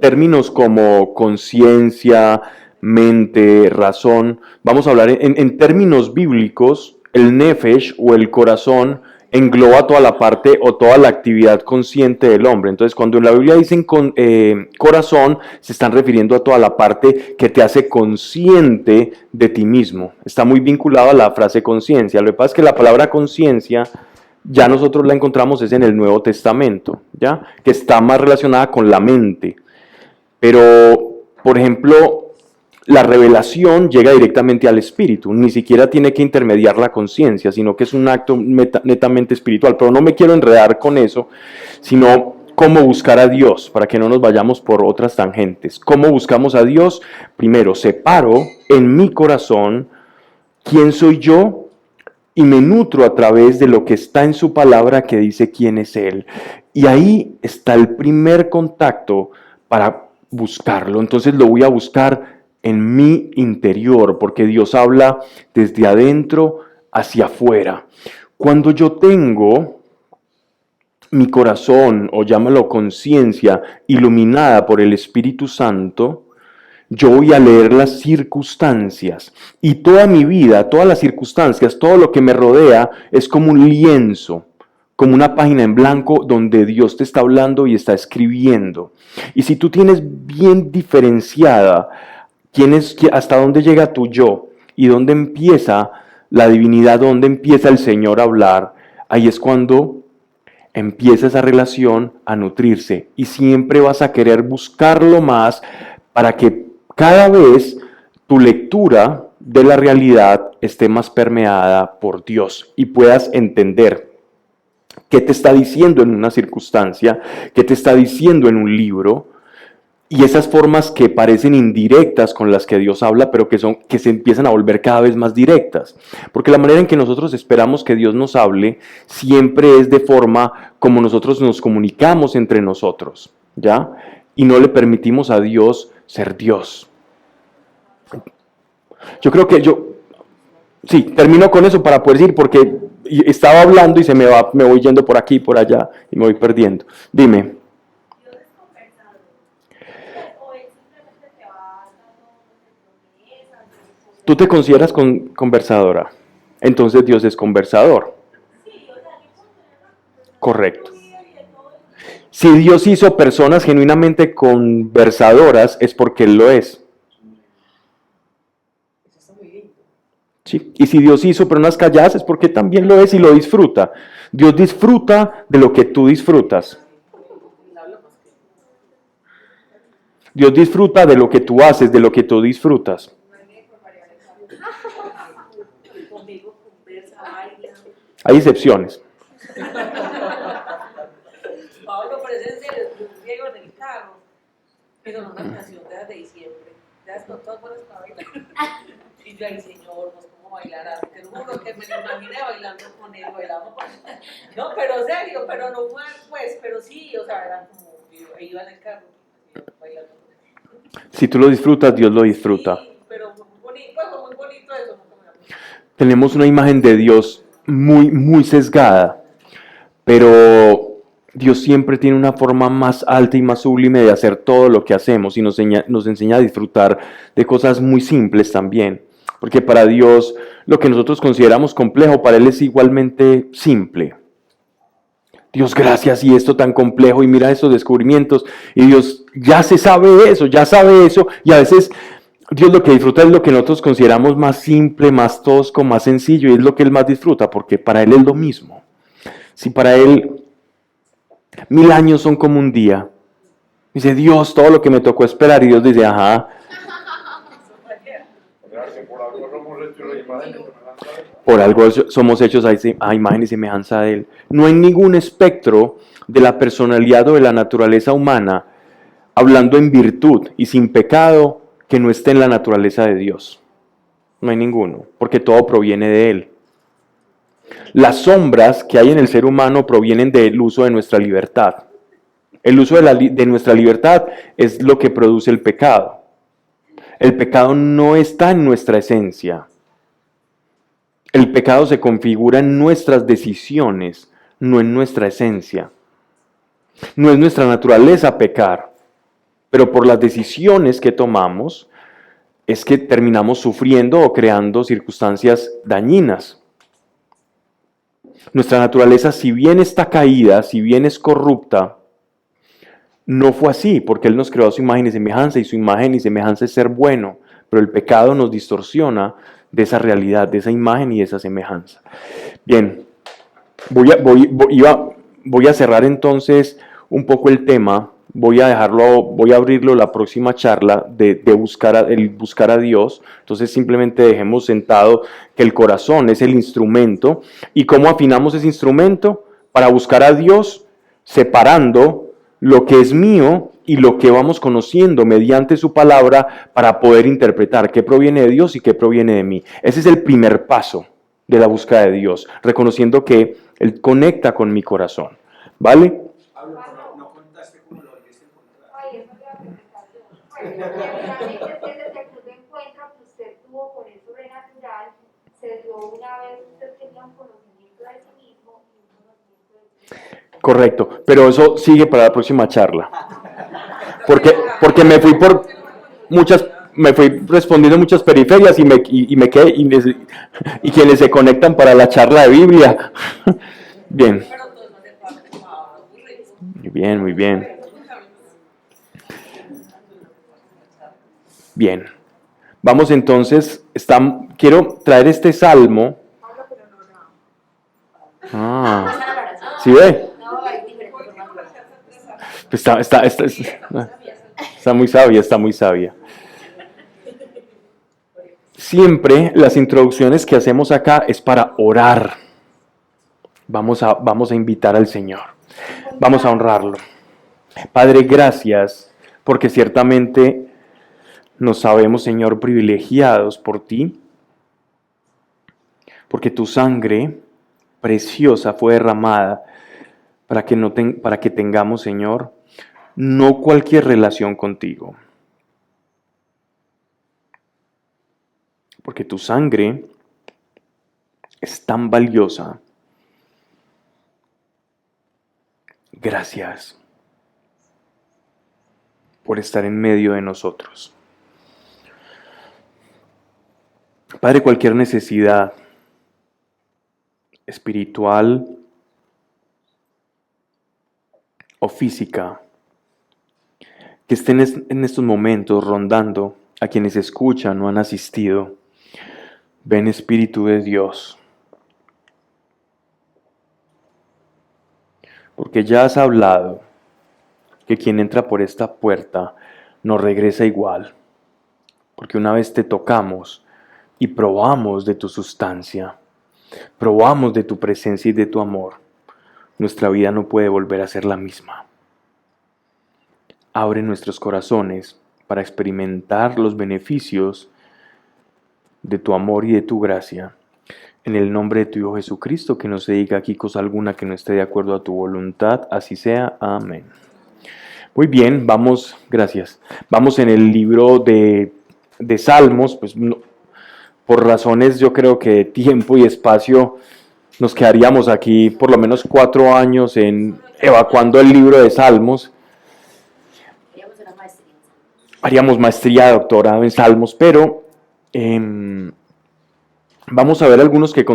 términos como conciencia, mente, razón, vamos a hablar en términos bíblicos. El nefesh o el corazón engloba toda la parte o toda la actividad consciente del hombre. Entonces, cuando en la Biblia dicen corazón, se están refiriendo a toda la parte que te hace consciente de ti mismo. Está muy vinculado a la frase conciencia. Lo que pasa es que la palabra conciencia ya nosotros la encontramos es en el Nuevo Testamento, ¿ya? Que está más relacionada con la mente. Pero, por ejemplo, la revelación llega directamente al espíritu, ni siquiera tiene que intermediar la conciencia, sino que es un acto netamente espiritual. Pero no me quiero enredar con eso, sino cómo buscar a Dios, para que no nos vayamos por otras tangentes. ¿Cómo buscamos a Dios? Primero, separo en mi corazón quién soy yo y me nutro a través de lo que está en su palabra que dice quién es Él. Y ahí está el primer contacto para buscarlo. Entonces lo voy a buscar en mi interior, porque Dios habla desde adentro hacia afuera. Cuando yo tengo mi corazón, o llámalo conciencia, iluminada por el Espíritu Santo, yo voy a leer las circunstancias. Y toda mi vida, todas las circunstancias, todo lo que me rodea es como un lienzo, como una página en blanco donde Dios te está hablando y está escribiendo. Y si tú tienes bien diferenciada hasta dónde llega tu yo y dónde empieza la divinidad, dónde empieza el Señor a hablar, ahí es cuando empieza esa relación a nutrirse y siempre vas a querer buscarlo más para que cada vez tu lectura de la realidad esté más permeada por Dios y puedas entender qué te está diciendo en una circunstancia, qué te está diciendo en un libro, y esas formas que parecen indirectas con las que Dios habla, pero que se empiezan a volver cada vez más directas. Porque la manera en que nosotros esperamos que Dios nos hable siempre es de forma como nosotros nos comunicamos entre nosotros, ¿ya? Y no le permitimos a Dios ser Dios. Yo creo que sí, termino con eso para poder decir, porque estaba hablando y me voy yendo por aquí y por allá y me voy perdiendo. Dime. Dios es conversador. O él simplemente te va dando promesas. Tú te consideras conversadora, entonces Dios es conversador. Sí, o sea, yo puedo tener una conversación Correcto. fluida y de todo el tiempo. Si Dios hizo personas genuinamente conversadoras, es porque Él lo es. Eso está muy lindo. ¿Sí? Y si Dios hizo personas calladas, es porque también lo es y lo disfruta. Dios disfruta de lo que tú disfrutas. Él habla más que Dios disfruta de lo que tú haces, de lo que tú disfrutas. conmigo, conversa, baila. Hay excepciones. Pablo, pero es en serio, yo llego en el carro, pero en una canción de diciembre, ya con todas buenas para bailar. Y yo, ay Señor, pues cómo bailarás, te lo juro que me lo imaginé bailando con él, bailamos con no, pero serio, pero no fue, pues, pero sí, o sea, era como, yo iba en el carro, bailando con él. Si tú lo disfrutas, Dios lo disfruta. Sí, pero fue muy bonito, pues, fue muy bonito eso, nunca me lo Tenemos una imagen de Dios muy, muy sesgada, pero Dios siempre tiene una forma más alta y más sublime de hacer todo lo que hacemos y nos enseña a disfrutar de cosas muy simples también. Porque para Dios lo que nosotros consideramos complejo, para Él es igualmente simple. Dios, gracias, y esto tan complejo, y mira estos descubrimientos, y Dios ya sabe eso, y a veces Dios lo que disfruta es lo que nosotros consideramos más simple, más tosco, más sencillo, y es lo que Él más disfruta, porque para Él es lo mismo. Si para Él 1000 años son como un día, dice Dios, todo lo que me tocó esperar, y Dios dice, ajá, O sea, que por algo somos hechos de imagen y semejanza de Dios. por algo somos hechos a imagen y semejanza de Él. No hay ningún espectro de la personalidad o de la naturaleza humana, hablando en virtud y sin pecado, que no esté en la naturaleza de Dios. No hay ninguno, porque todo proviene de Él. Las sombras que hay en el ser humano provienen del uso de nuestra libertad. El uso de nuestra libertad es lo que produce el pecado. El pecado no está en nuestra esencia. El pecado se configura en nuestras decisiones, no en nuestra esencia. No es nuestra naturaleza pecar, pero por las decisiones que tomamos es que terminamos sufriendo o creando circunstancias dañinas. Nuestra naturaleza, si bien está caída, si bien es corrupta, no fue así, porque Él nos creó a su imagen y semejanza, y su imagen y semejanza es ser bueno, pero el pecado nos distorsiona de esa realidad, de esa imagen y de esa semejanza. Bien, voy a cerrar entonces un poco el tema, voy a abrirlo la próxima charla de buscar a Dios. Entonces simplemente dejemos sentado que el corazón es el instrumento. ¿Y cómo afinamos ese instrumento? Para buscar a Dios, separando lo que es mío y lo que vamos conociendo mediante su palabra para poder interpretar qué proviene de Dios y qué proviene de mí. Ese es el primer paso de la búsqueda de Dios, reconociendo que Él conecta con mi corazón. ¿Vale? Pablo, no contaste cómo lo volviste a encontrar. Ay, eso le iba a preguntar yo. Bueno, realmente desde ese punto de encuentro que usted tuvo con el sobrenatural, se dio una vez usted tenía un conocimiento de sí mismo y un conocimiento de sí mismo. Correcto, pero eso sigue para la próxima charla. Porque me fui respondiendo muchas periferias y me quedé, y quienes se conectan para la charla de Biblia. Bien. pero todo no le pasa como ahora, muy rico. Muy bien, muy bien. Bien. Vamos entonces, quiero traer este salmo. ¿Sí ve? No, hay diferentes formas. Está muy sabia, está muy sabia. siempre las introducciones que hacemos acá es para orar. Vamos a invitar al Señor. Vamos a honrarlo. Padre, gracias, porque ciertamente nos sabemos, Señor, privilegiados por ti, porque tu sangre preciosa fue derramada para que tengamos, Señor, no cualquier relación contigo. Porque tu sangre es tan valiosa. Gracias por estar en medio de nosotros. Padre, cualquier necesidad espiritual o física que estén en estos momentos rondando a quienes escuchan o han asistido, ven, Espíritu de Dios, porque ya has hablado que quien entra por esta puerta no regresa igual, porque una vez te tocamos y probamos de tu sustancia, probamos de tu presencia y de tu amor, nuestra vida no puede volver a ser la misma. Abre nuestros corazones para experimentar los beneficios de tu amor y de tu gracia. En el nombre de tu Hijo Jesucristo, que no se diga aquí cosa alguna que no esté de acuerdo a tu voluntad, así sea. Amén. Muy bien, gracias. Vamos en el libro de Salmos, pues por razones yo creo que de tiempo y espacio nos quedaríamos aquí por lo menos 4 años evacuando el libro de Salmos. Haríamos maestría, doctorado en Salmos, pero vamos a ver algunos que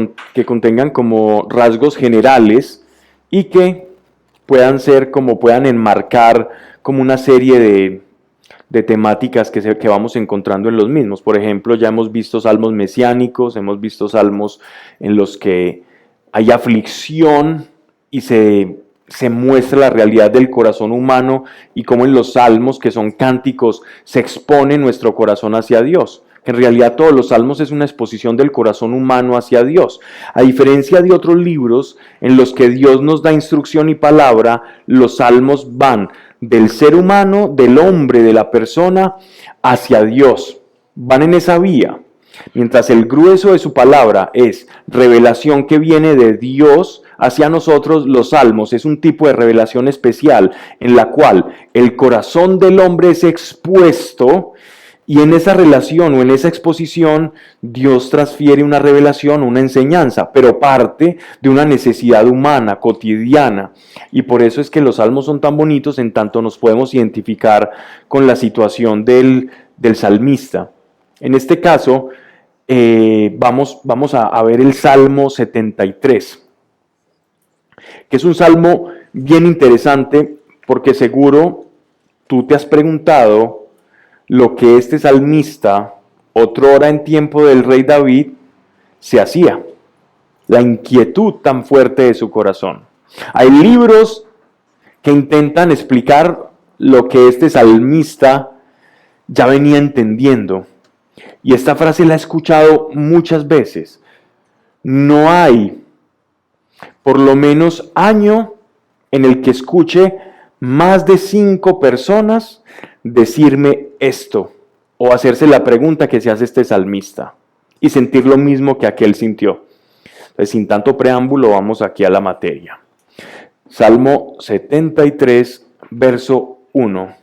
contengan como rasgos generales y que puedan enmarcar como una serie de temáticas que vamos encontrando en los mismos. Por ejemplo, ya hemos visto salmos mesiánicos, hemos visto salmos en los que hay aflicción y se muestra la realidad del corazón humano, y cómo en los salmos, que son cánticos, se expone nuestro corazón hacia Dios. En realidad todos los salmos es una exposición del corazón humano hacia Dios. A diferencia de otros libros en los que Dios nos da instrucción y palabra, los salmos van del ser humano, del hombre, de la persona, hacia Dios. Van en esa vía. Mientras el grueso de su palabra es revelación que viene de Dios hacia nosotros, los salmos es un tipo de revelación especial en la cual el corazón del hombre es expuesto, y en esa relación o en esa exposición Dios transfiere una revelación, una enseñanza, pero parte de una necesidad humana, cotidiana. Y por eso es que los salmos son tan bonitos, en tanto nos podemos identificar con la situación del salmista. En este caso, vamos a ver el Salmo 73, que es un salmo bien interesante, porque seguro tú te has preguntado lo que este salmista, otrora en tiempo del rey David, se hacía, la inquietud tan fuerte de su corazón. Hay libros que intentan explicar lo que este salmista ya venía entendiendo, y esta frase la he escuchado muchas veces. No hay, por lo menos, año en el que escuche más de 5 personas decirme esto, o hacerse la pregunta que se hace este salmista, y sentir lo mismo que aquel sintió. Entonces, sin tanto preámbulo, vamos aquí a la materia. Salmo 73, verso 1.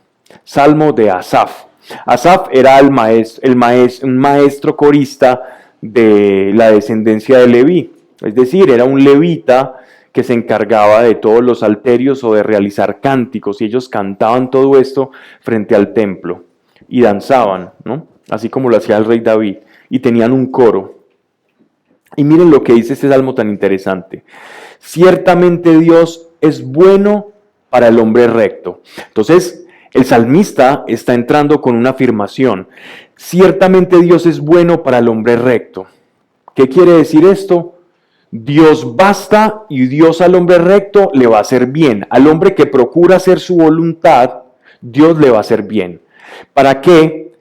Salmo de Asaf. Asaf era un maestro corista de la descendencia de Leví, es decir, era un levita que se encargaba de todos los salterios o de realizar cánticos, y ellos cantaban todo esto frente al templo y danzaban, ¿no? Así como lo hacía el rey David, y tenían un coro. Y miren lo que dice este salmo tan interesante: ciertamente Dios es bueno para el hombre recto. Entonces, el salmista está entrando con una afirmación: ciertamente Dios es bueno para el hombre recto. ¿Qué quiere decir esto? Dios basta, y Dios al hombre recto le va a hacer bien. Al hombre que procura hacer su voluntad, Dios le va a hacer bien. ¿Para qué?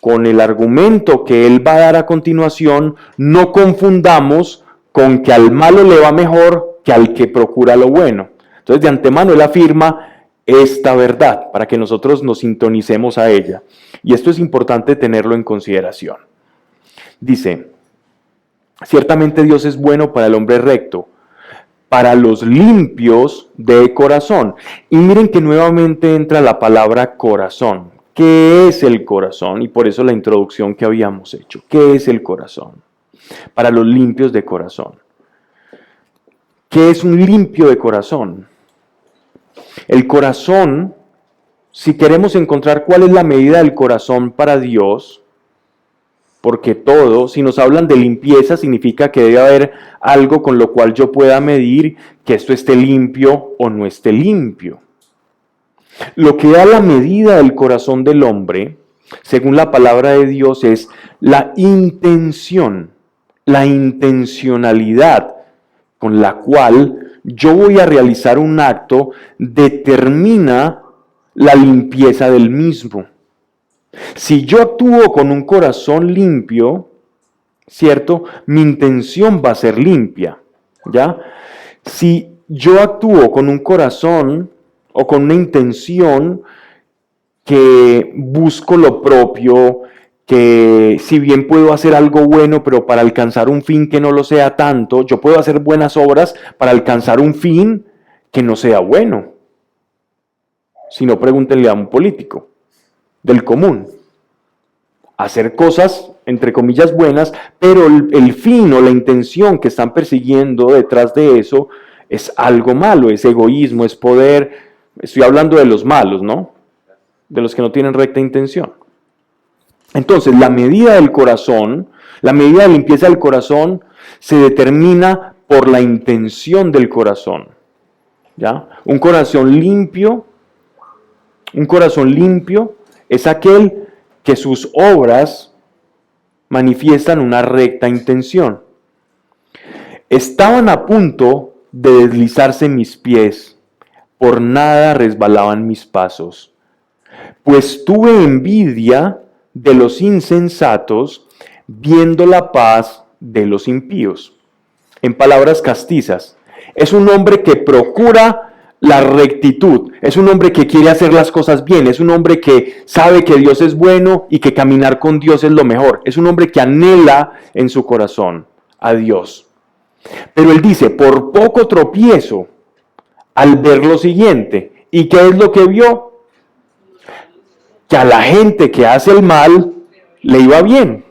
con el argumento que él va a dar a continuación, no confundamos con que al malo le va mejor que al que procura lo bueno. Entonces, de antemano él afirma esta verdad para que nosotros nos sintonicemos a ella. Y esto es importante tenerlo en consideración. Dice, ciertamente Dios es bueno para el hombre recto, para los limpios de corazón. Y miren que nuevamente entra la palabra corazón. ¿Qué es el corazón? Y por eso la introducción que habíamos hecho. ¿Qué es el corazón? Para los limpios de corazón. ¿Qué es un limpio de corazón? El corazón, si queremos encontrar cuál es la medida del corazón para Dios, porque todo, si nos hablan de limpieza, significa que debe haber algo con lo cual yo pueda medir que esto esté limpio o no esté limpio. Lo que da la medida del corazón del hombre, según la palabra de Dios, es la intención, la intencionalidad con la cual yo voy a realizar un acto, determina la limpieza del mismo. Si yo actúo con un corazón limpio, ¿cierto? Mi intención va a ser limpia, ¿ya? Si yo actúo con un corazón o con una intención que busco lo propio, que si bien puedo hacer algo bueno, pero para alcanzar un fin que no lo sea tanto, yo puedo hacer buenas obras para alcanzar un fin que no sea bueno. Si no, pregúntenle a un político del común. Hacer cosas, entre comillas, buenas, pero el fin o la intención que están persiguiendo detrás de eso es algo malo, es egoísmo, es poder. Estoy hablando de los malos, ¿no? De los que no tienen recta intención. Entonces, la medida del corazón, la medida de limpieza del corazón se determina por la intención del corazón. ¿Ya? Un corazón limpio es aquel que sus obras manifiestan una recta intención. Estaban a punto de deslizarse mis pies, por nada resbalaban mis pasos, pues tuve envidia de los insensatos, viendo la paz de los impíos. En palabras castizas, es un hombre que procura la rectitud, es un hombre que quiere hacer las cosas bien, es un hombre que sabe que Dios es bueno y que caminar con Dios es lo mejor, es un hombre que anhela en su corazón a Dios. Pero él dice, por poco tropiezo al ver lo siguiente. ¿Y qué es lo que vio? Que a la gente que hace el mal le iba bien.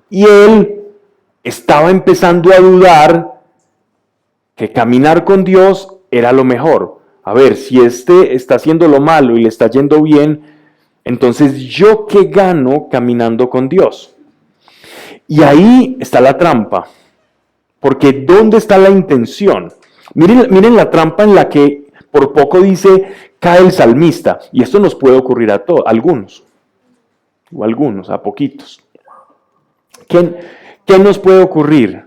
Y él estaba empezando a dudar que caminar con Dios era lo mejor. A ver, si este está haciendo lo malo y le está yendo bien, entonces ¿yo qué gano caminando con Dios? Y ahí está la trampa. Porque ¿dónde está la intención? Miren la trampa en la que por poco dice cae el salmista. Y esto nos puede ocurrir a todos, a poquitos. ¿Qué nos puede ocurrir?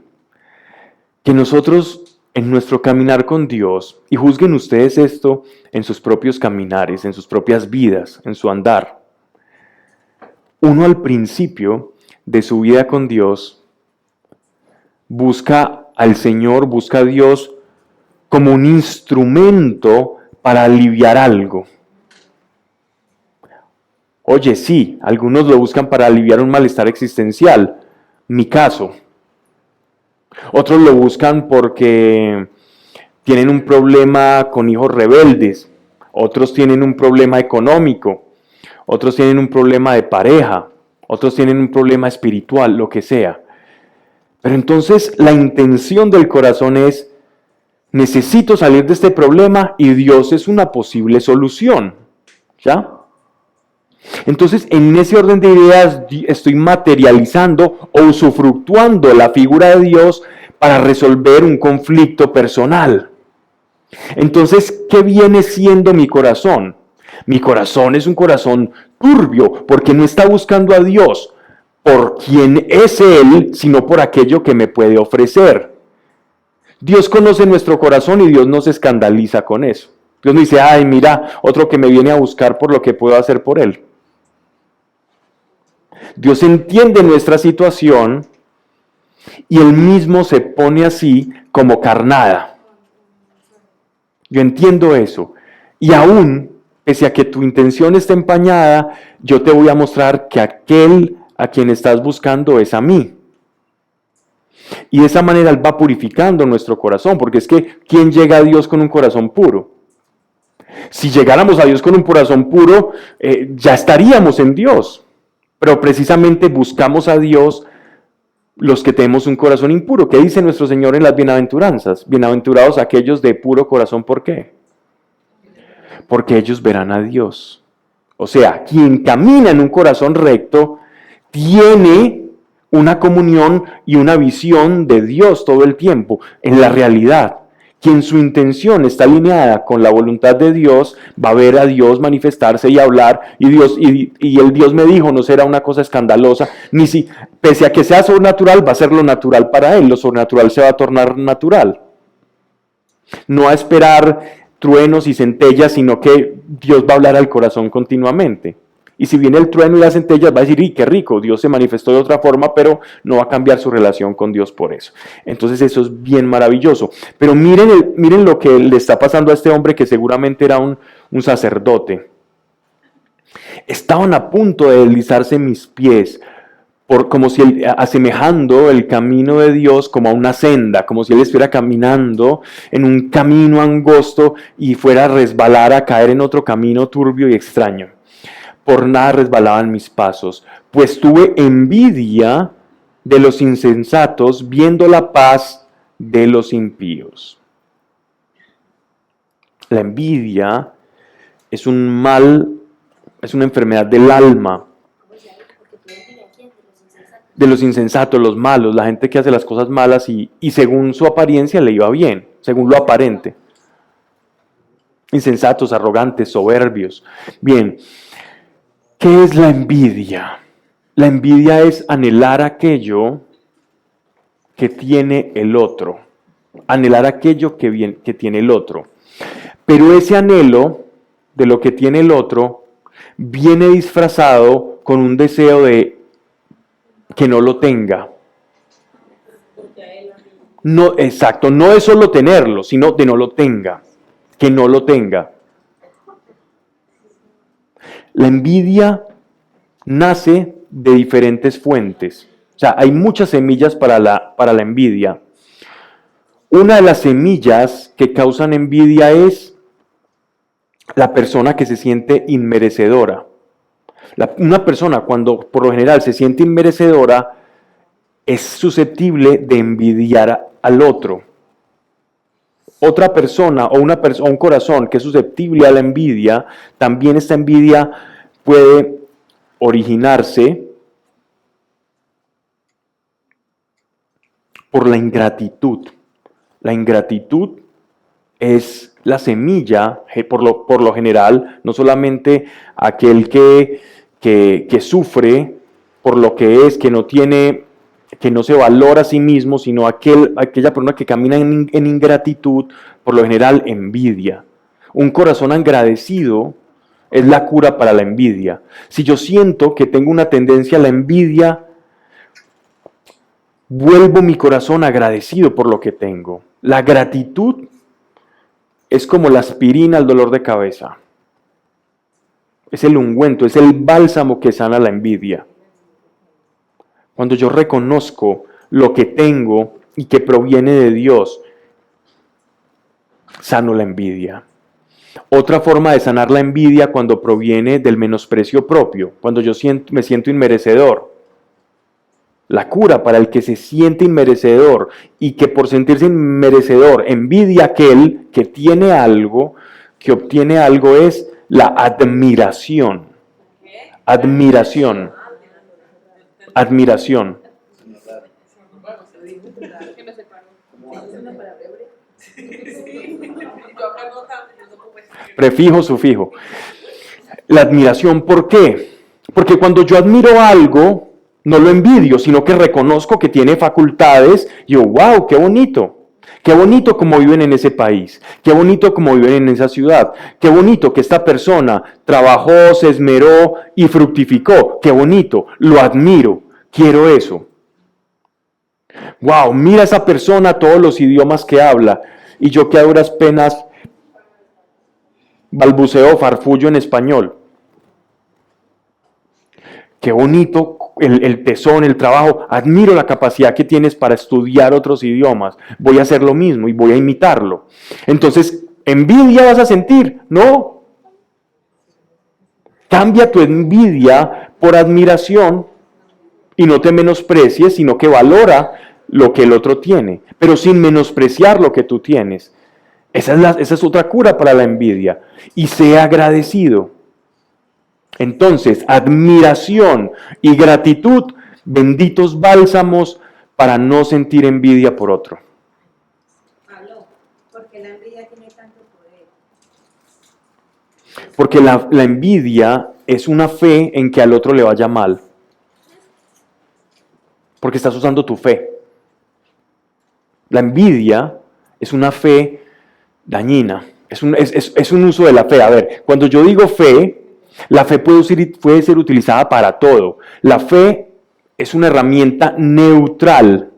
Que nosotros en nuestro caminar con Dios, y juzguen ustedes esto en sus propios caminares, en sus propias vidas, en su andar. Uno al principio de su vida con Dios busca al Señor, busca a Dios como un instrumento para aliviar algo. Oye, sí, algunos lo buscan para aliviar un malestar existencial, mi caso. Otros lo buscan porque tienen un problema con hijos rebeldes, otros tienen un problema económico, otros tienen un problema de pareja, otros tienen un problema espiritual, lo que sea. Pero entonces la intención del corazón es, necesito salir de este problema y Dios es una posible solución. ¿Ya? Entonces, en ese orden de ideas estoy materializando o usufructuando la figura de Dios para resolver un conflicto personal. Entonces, ¿qué viene siendo mi corazón? Mi corazón es un corazón turbio porque no está buscando a Dios por quien es Él, sino por aquello que me puede ofrecer. Dios conoce nuestro corazón y Dios no se escandaliza con eso. Dios no dice, ay, mira, otro que me viene a buscar por lo que puedo hacer por él. Dios entiende nuestra situación y Él mismo se pone así como carnada. Yo entiendo eso. Y aún, pese a que tu intención esté empañada, yo te voy a mostrar que aquel a quien estás buscando es a mí. Y de esa manera Él va purificando nuestro corazón, porque es que ¿quién llega a Dios con un corazón puro? Si llegáramos a Dios con un corazón puro, ya estaríamos en Dios. Pero precisamente buscamos a Dios los que tenemos un corazón impuro. ¿Qué dice nuestro Señor en las bienaventuranzas? Bienaventurados aquellos de puro corazón, ¿por qué? Porque ellos verán a Dios. O sea, quien camina en un corazón recto tiene una comunión y una visión de Dios todo el tiempo, en la realidad. Quien su intención está alineada con la voluntad de Dios, va a ver a Dios manifestarse y hablar, y el Dios me dijo, no será una cosa escandalosa, ni si, pese a que sea sobrenatural, va a ser lo natural para él, lo sobrenatural se va a tornar natural. No a esperar truenos y centellas, sino que Dios va a hablar al corazón continuamente. Y si viene el trueno y las centellas, va a decir, ¡y qué rico! Dios se manifestó de otra forma, pero no va a cambiar su relación con Dios por eso. Entonces eso es bien maravilloso. Pero miren lo que le está pasando a este hombre que seguramente era un sacerdote. Estaban a punto de deslizarse mis pies, como si asemejando el camino de Dios como a una senda, como si él estuviera caminando en un camino angosto y fuera a resbalar, a caer en otro camino turbio y extraño. Por nada resbalaban mis pasos, pues tuve envidia de los insensatos, viendo la paz de los impíos. La envidia es un mal, es una enfermedad del alma. De los insensatos, los malos, la gente que hace las cosas malas y según su apariencia le iba bien, según lo aparente. Insensatos, arrogantes, soberbios. Bien. ¿Qué es la envidia? La envidia es anhelar aquello que tiene el otro. Anhelar aquello que tiene el otro. Pero ese anhelo de lo que tiene el otro viene disfrazado con un deseo de que no lo tenga. No, exacto, no es solo tenerlo, sino de no lo tenga. Que no lo tenga. La envidia nace de diferentes fuentes. O sea, hay muchas semillas para la envidia. Una de las semillas que causan envidia es la persona que se siente inmerecedora. Una persona cuando por lo general se siente inmerecedora es susceptible de envidiar al otro. Otra persona o un corazón que es susceptible a la envidia, también esta envidia puede originarse por la ingratitud. La ingratitud es la semilla, por lo general, no solamente aquel que sufre por lo que es, que no se valora a sí mismo, sino aquella persona que camina en ingratitud, por lo general envidia. Un corazón agradecido es la cura para la envidia. Si yo siento que tengo una tendencia a la envidia, vuelvo mi corazón agradecido por lo que tengo. La gratitud es como la aspirina al dolor de cabeza. Es el ungüento, es el bálsamo que sana la envidia. Cuando yo reconozco lo que tengo y que proviene de Dios, sano la envidia. Otra forma de sanar la envidia cuando proviene del menosprecio propio, cuando yo me siento inmerecedor. La cura para el que se siente inmerecedor y que por sentirse inmerecedor envidia a aquel que tiene algo, que obtiene algo, es la admiración. Admiración. Admiración. Prefijo, sufijo. La admiración, ¿por qué? Porque cuando yo admiro algo, no lo envidio, sino que reconozco que tiene facultades y yo, wow, qué bonito. Qué bonito como viven en ese país, qué bonito como viven en esa ciudad, qué bonito que esta persona trabajó, se esmeró y fructificó, qué bonito, lo admiro, quiero eso. Wow, mira a esa persona todos los idiomas que habla y yo que a duras penas balbuceo, farfullo en español. Qué bonito el tesón, el trabajo. Admiro la capacidad que tienes para estudiar otros idiomas. Voy a hacer lo mismo y voy a imitarlo. Entonces, ¿envidia vas a sentir? No. Cambia tu envidia por admiración y no te menosprecies, sino que valora lo que el otro tiene, pero sin menospreciar lo que tú tienes. Esa es otra cura para la envidia. Y sea agradecido. Entonces, admiración y gratitud, benditos bálsamos para no sentir envidia por otro. Pablo, ¿por qué la envidia tiene tanto poder? Porque la envidia es una fe en que al otro le vaya mal. Porque estás usando tu fe. La envidia es una fe dañina. Es un uso de la fe. A ver, cuando yo digo fe, la fe puede ser utilizada para todo. La fe es una herramienta neutral.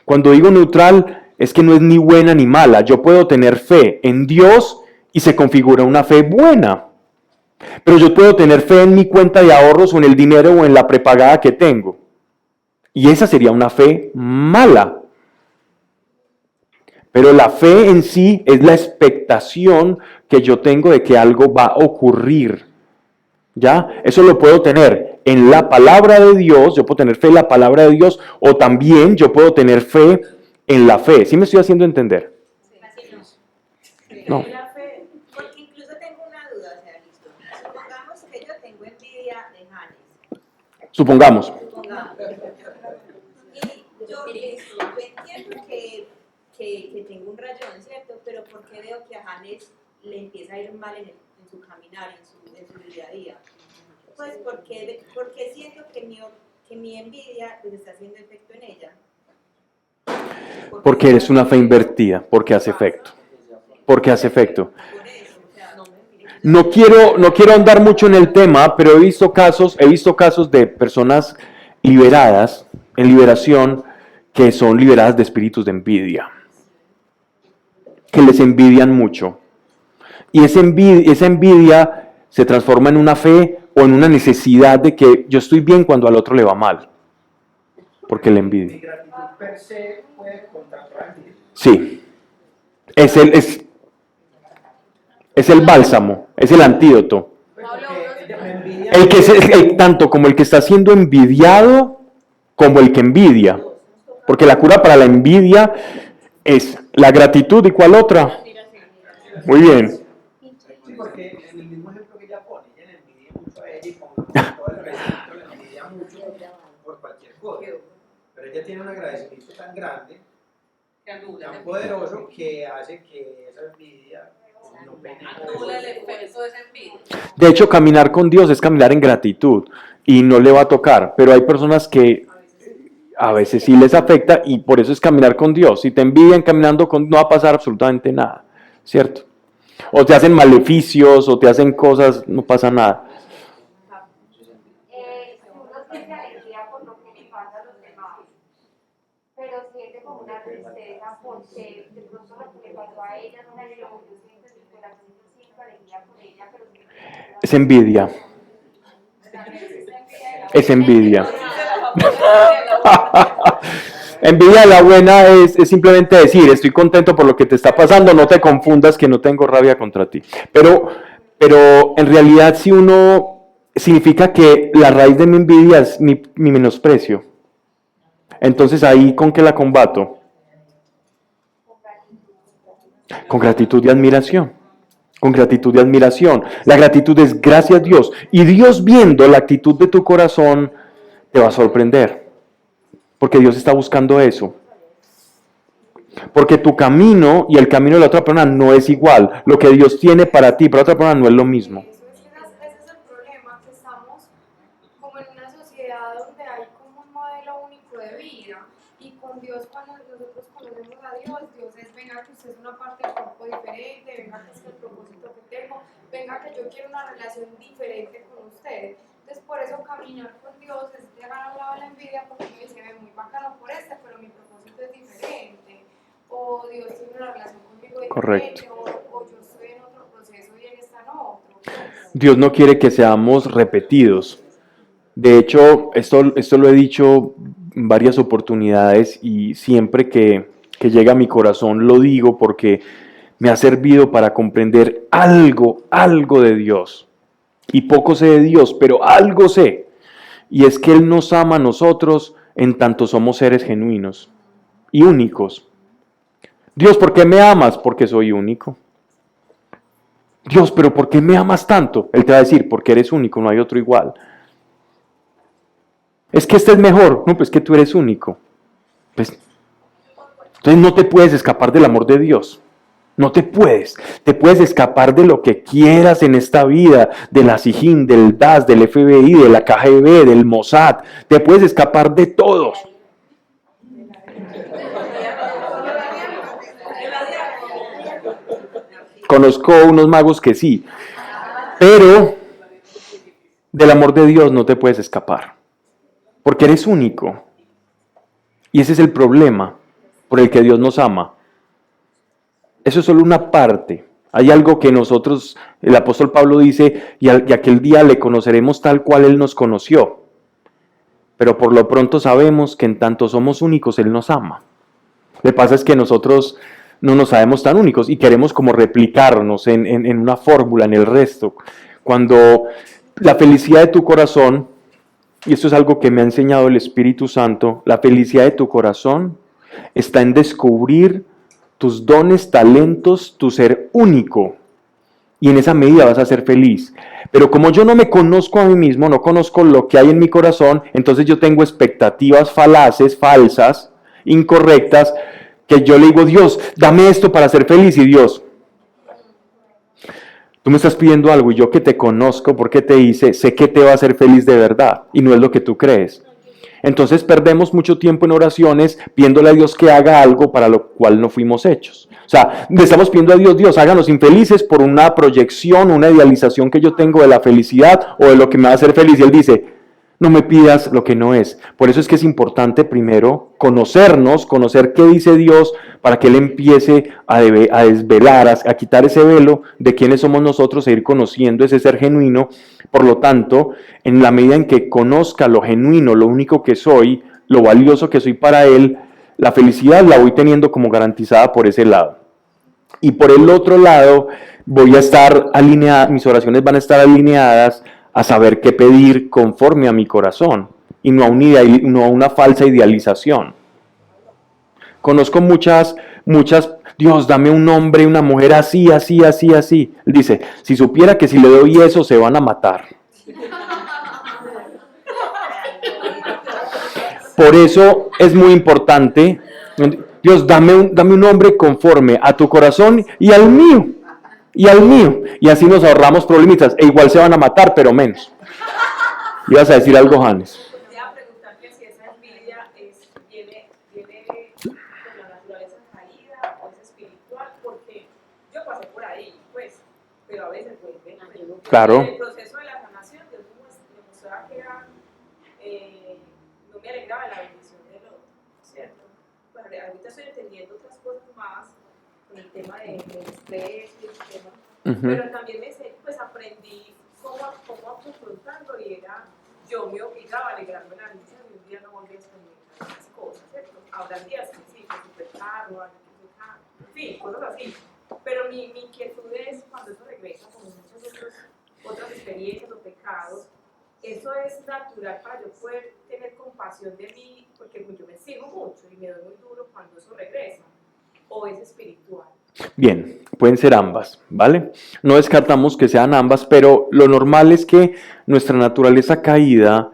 Cuando digo neutral, es que no es ni buena ni mala. Yo puedo tener fe en Dios y se configura una fe buena. Pero yo puedo tener fe en mi cuenta de ahorros o en el dinero o en la prepagada que tengo. Y esa sería una fe mala. Pero la fe en sí es la expectación que yo tengo de que algo va a ocurrir. ¿Ya? Eso lo puedo tener en la palabra de Dios, yo puedo tener fe en la palabra de Dios, o también yo puedo tener fe en la fe. ¿Sí me estoy haciendo entender? No. La fe, porque incluso tengo una duda, o sea, listo. Supongamos que yo tengo envidia de Janes. Supongamos. Supongamos. Y yo entiendo que tengo un rayón, ¿cierto? Pero ¿por qué veo que a Janes le empieza a ir mal en su caminar, en su día a día? Pues porque siento que mi envidia pues, está haciendo efecto en ella. Porque eres una fe invertida, porque hace efecto. Porque hace efecto. Por eso, o sea, No quiero ahondar mucho en el tema, pero he visto casos de personas liberadas, en liberación, que son liberadas de espíritus de envidia, que les envidian mucho. Y esa envidia se transforma en una fe o en una necesidad de que yo estoy bien cuando al otro le va mal, porque le Mi envidia. gratitud per se puede contractuar envidia. Sí, es el bálsamo, es el antídoto. Pues porque ella me envidia. Tanto como el que está siendo envidiado, como el que envidia. Porque la cura para la envidia es la gratitud. ¿Y cuál otra? Muy bien. Sí, porque en el mismo ejemplo que ella pone, ella le envidia mucho a ella y con todo el respeto le envidia mucho por cualquier cosa. Pero ella tiene un agradecimiento tan grande, tan poderoso, que hace que esa envidia no penetre. Anula el efecto de esa envidia. De hecho, caminar con Dios es caminar en gratitud y no le va a tocar. Pero hay personas que a veces sí les afecta y por eso es caminar con Dios. Si te envidian caminando con no va a pasar absolutamente nada, ¿cierto? O te hacen maleficios o te hacen cosas, no pasa nada. Uno siente alegría por lo que le pasa a los demás, pero siente como una tristeza porque de pronto lo que le pasó a ella no le logró. Yo siento en mi corazón, yo siento alegría por ella, pero Es envidia. Es envidia. Envidia de la buena es simplemente decir, estoy contento por lo que te está pasando, no te confundas que no tengo rabia contra ti. Pero en realidad si uno, significa que la raíz de mi envidia es mi menosprecio. Entonces ahí, ¿con qué la combato? Con gratitud y admiración. Con gratitud y admiración. La gratitud es gracias a Dios. Y Dios, viendo la actitud de tu corazón, te va a sorprender. Porque Dios está buscando eso. Porque tu camino y el camino de la otra persona no es igual. Lo que Dios tiene para ti, para otra persona no es lo mismo. Ese es el problema, que estamos como en una sociedad donde hay como un modelo único de vida Y con Dios, cuando nosotros conocemos a Dios, Dios es, venga que usted es una parte del cuerpo diferente, venga que es el propósito que tengo, venga que yo quiero una relación diferente con usted. Entonces, por eso caminar con Dios es dejar al lado la envidia, porque me dice, ve muy bacano por pero mi propósito es diferente. O Dios tiene una relación conmigo diferente. Correcto. O yo estoy en otro proceso y Él está en otro. Dios no quiere que seamos repetidos. De hecho, esto lo he dicho en varias oportunidades y siempre que llega a mi corazón lo digo porque me ha servido para comprender algo de Dios. Y poco sé de Dios, pero algo sé. Y es que Él nos ama a nosotros en tanto somos seres genuinos y únicos. Dios, ¿por qué me amas? Porque soy único. Dios, ¿pero por qué me amas tanto? Él te va a decir, porque eres único, no hay otro igual. Es que este es mejor. No, pues que tú eres único. Pues, entonces no te puedes escapar del amor de Dios. No te puedes. Te puedes escapar de lo que quieras en esta vida, de la SIJIN, del DAS, del FBI, de la KGB, del Mossad. Te puedes escapar de todos. Conozco unos magos que sí, pero del amor de Dios no te puedes escapar, porque eres único. Y ese es el problema por el que Dios nos ama. Eso es solo una parte. Hay algo que nosotros, el apóstol Pablo dice, y aquel día le conoceremos tal cual Él nos conoció. Pero por lo pronto sabemos que en tanto somos únicos, Él nos ama. Lo que pasa es que nosotros no nos sabemos tan únicos y queremos como replicarnos en una fórmula, en el resto. Cuando la felicidad de tu corazón, y esto es algo que me ha enseñado el Espíritu Santo, la felicidad de tu corazón está en descubrir tus dones, talentos, tu ser único. Y en esa medida vas a ser feliz. Pero como yo no me conozco a mí mismo, no conozco lo que hay en mi corazón, entonces yo tengo expectativas falaces, falsas, incorrectas, que yo le digo, Dios, dame esto para ser feliz. Y Dios, tú me estás pidiendo algo y yo que te conozco, porque te hice, sé que te va a hacer feliz de verdad y no es lo que tú crees. Entonces perdemos mucho tiempo en oraciones pidiéndole a Dios que haga algo para lo cual no fuimos hechos. O sea, le estamos pidiendo a Dios, Dios, háganos infelices por una proyección, una idealización que yo tengo de la felicidad o de lo que me va a hacer feliz. Y Él dice, no me pidas lo que no es. Por eso es que es importante primero conocernos, conocer qué dice Dios, para que Él empiece a desvelar, a quitar ese velo de quiénes somos nosotros e ir conociendo ese ser genuino. Por lo tanto, en la medida en que conozca lo genuino, lo único que soy, lo valioso que soy para Él, la felicidad la voy teniendo como garantizada por ese lado. Y por el otro lado, voy a estar alineada, mis oraciones van a estar alineadas a saber qué pedir conforme a mi corazón y no a una falsa idealización. Conozco muchas, Dios, dame un hombre y una mujer así. Él dice, si supiera que si le doy eso se van a matar. Por eso es muy importante, Dios, dame un hombre conforme a tu corazón y al mío. Y así nos ahorramos problemitas. E igual se van a matar, pero menos. Ibas a decir algo, Janes. Te iba a preguntar que si esa envidia viene con la naturaleza caída o es espiritual, porque yo pasé por ahí, pues, pero a veces vuelve. Claro. En el proceso de la sanación, Dios me mostraba que no me alegraba la bendición del otro, ¿cierto? Bueno, ahorita estoy entendiendo otras cosas más, con el tema del estrés y el tema, pero también pues aprendí cómo confrontarlo y era, yo me obligaba a alegrarme la bendición y un día no volví a experimentar las cosas, ¿cierto? Habrá días que sí, que súper caro, en fin, cosas así, pero mi inquietud es cuando eso regresa con muchas otras experiencias o pecados, eso es natural para yo poder tener compasión de mí, porque yo me sigo mucho y me doy muy duro cuando eso regresa, o es espiritual. Bien, pueden ser ambas, ¿vale? No descartamos que sean ambas, pero lo normal es que nuestra naturaleza caída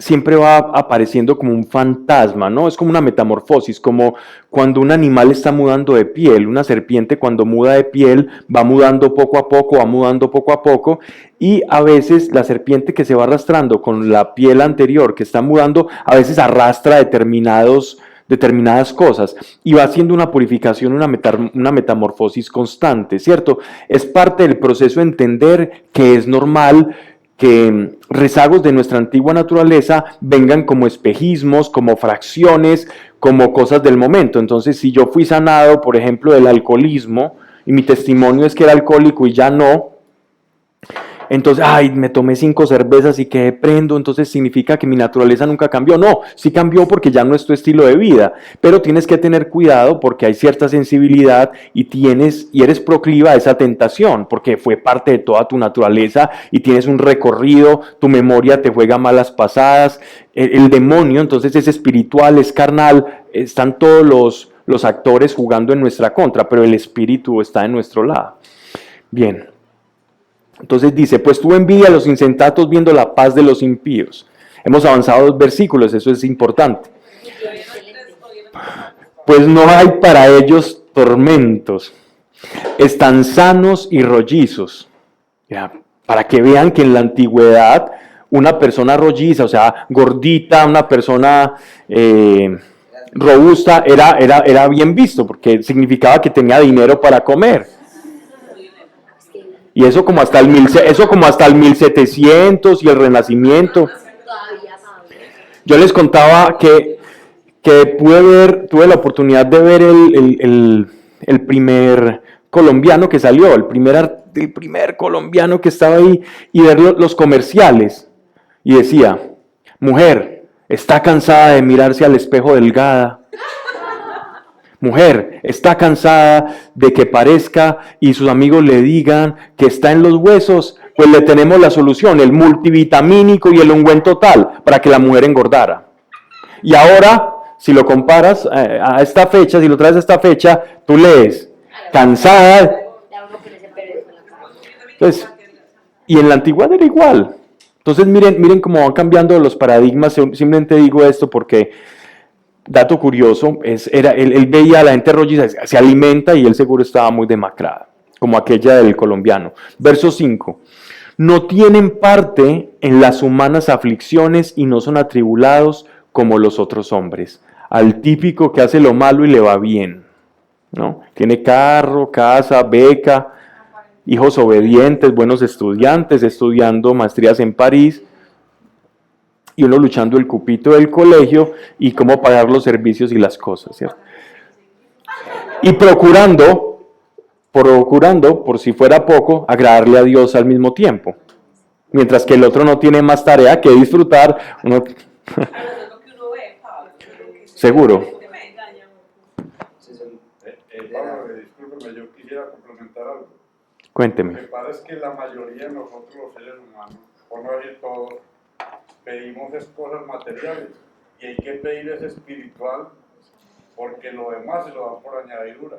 siempre va apareciendo como un fantasma, ¿no? Es como una metamorfosis, como cuando un animal está mudando de piel. Una serpiente cuando muda de piel va mudando poco a poco, va mudando poco a poco, y a veces la serpiente que se va arrastrando con la piel anterior que está mudando, a veces arrastra determinadas cosas y va haciendo una purificación, una metamorfosis constante, ¿cierto? Es parte del proceso entender que es normal que rezagos de nuestra antigua naturaleza vengan como espejismos, como fracciones, como cosas del momento. Entonces, si yo fui sanado, por ejemplo, del alcoholismo, y mi testimonio es que era alcohólico y ya no, entonces, me tomé 5 cervezas y quedé prendo, entonces significa que mi naturaleza nunca cambió. No, sí cambió porque ya no es tu estilo de vida, pero tienes que tener cuidado porque hay cierta sensibilidad y eres procliva a esa tentación, porque fue parte de toda tu naturaleza y tienes un recorrido, tu memoria te juega malas pasadas, el demonio entonces es espiritual, es carnal, están todos los actores jugando en nuestra contra, pero el espíritu está en nuestro lado. Bien. Entonces dice, pues tuvo envidia a los insensatos viendo la paz de los impíos. Hemos avanzado 2 versículos, eso es importante. Pues no hay para ellos tormentos, están sanos y rollizos. Ya, para que vean que en la antigüedad una persona rolliza, o sea, gordita, una persona robusta, era bien visto, porque significaba que tenía dinero para comer. Y eso como hasta el 1700 y el Renacimiento. Yo les contaba que tuve la oportunidad de ver el primer colombiano que salió, el primer colombiano que estaba ahí, y ver los comerciales. Y decía, mujer, está cansada de mirarse al espejo delgada. Mujer, está cansada de que parezca y sus amigos le digan que está en los huesos, pues le tenemos la solución, el multivitamínico y el ungüento total para que la mujer engordara. Y ahora, si lo comparas a esta fecha, si lo traes a esta fecha, tú lees, cansada. Entonces, y en la antigüedad era igual. Entonces miren cómo van cambiando los paradigmas. Simplemente digo esto porque, dato curioso, él veía a la gente rolliza, se alimenta y él seguro estaba muy demacrada, como aquella del colombiano. Verso 5. No tienen parte en las humanas aflicciones y no son atribulados como los otros hombres. Al típico que hace lo malo y le va bien, ¿no? Tiene carro, casa, beca, hijos obedientes, buenos estudiantes, estudiando maestrías en París, y uno luchando el cupito del colegio y cómo pagar los servicios y las cosas, ¿cierto? Y procurando, por si fuera poco, agradarle a Dios al mismo tiempo. Mientras que el otro no tiene más tarea que disfrutar. Seguro. Pablo, discúlpeme, yo quisiera complementar algo. Cuénteme. Lo que pasa es que la mayoría de nosotros, los seres humanos, por no decir todos, pedimos cosas materiales y hay que pedir es espiritual porque lo demás se lo dan por añadidura.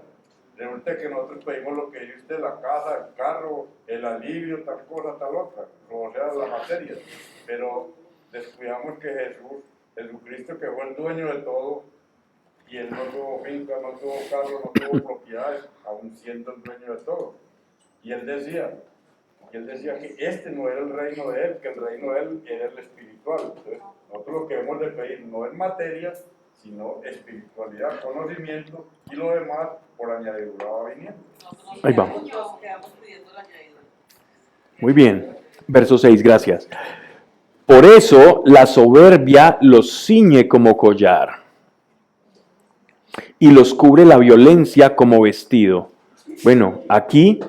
Resulta que nosotros pedimos lo que dice usted, la casa, el carro, el alivio, tal cosa, tal otra, o sea, la materia, pero descuidamos que Jesucristo, que fue el dueño de todo, y él no tuvo finca, no tuvo carro, no tuvo propiedades, aún siendo el dueño de todo. Y él decía que este no era el reino de él, que el reino de él era el espiritual. Entonces, nosotros lo que debemos de pedir no es materia, sino espiritualidad, conocimiento, y lo demás por añadidura va viniendo. Ahí vamos. Muy bien. Verso 6, gracias. Por eso la soberbia los ciñe como collar y los cubre la violencia como vestido. Bueno, aquí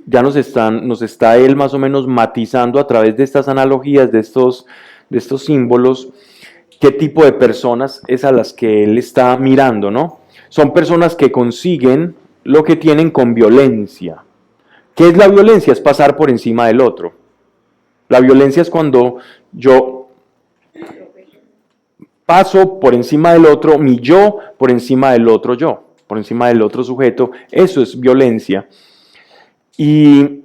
ya nos está él más o menos matizando a través de estas analogías, de estos símbolos, qué tipo de personas es a las que él está mirando, ¿no? Son personas que consiguen lo que tienen con violencia. ¿Qué es la violencia? Es pasar por encima del otro. La violencia es cuando yo paso por encima del otro, mi yo por encima del otro yo, por encima del otro sujeto. Eso es violencia. Y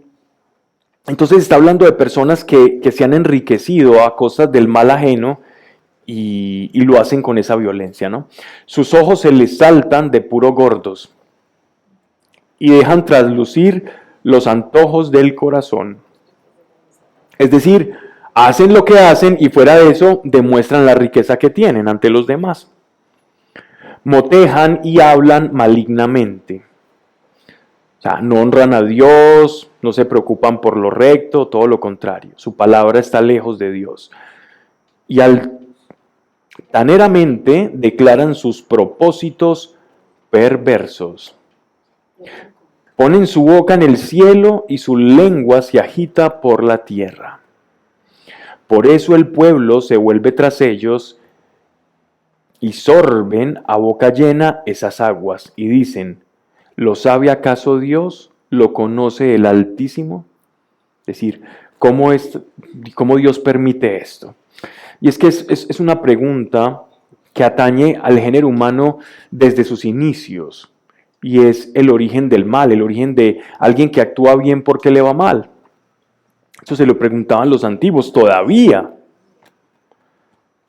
entonces está hablando de personas que se han enriquecido a costas del mal ajeno y lo hacen con esa violencia, ¿no? Sus ojos se les saltan de puro gordos y dejan traslucir los antojos del corazón. Es decir, hacen lo que hacen y fuera de eso demuestran la riqueza que tienen ante los demás. Motejan y hablan malignamente. O sea, no honran a Dios, no se preocupan por lo recto, todo lo contrario. Su palabra está lejos de Dios. Y altaneramente declaran sus propósitos perversos. Ponen su boca en el cielo y su lengua se agita por la tierra. Por eso el pueblo se vuelve tras ellos y sorben a boca llena esas aguas y dicen, ¿lo sabe acaso Dios? ¿Lo conoce el Altísimo? Es decir, ¿cómo Dios permite esto? Y es que es una pregunta que atañe al género humano desde sus inicios. Y es el origen del mal, el origen de alguien que actúa bien porque le va mal. Eso se lo preguntaban los antiguos, todavía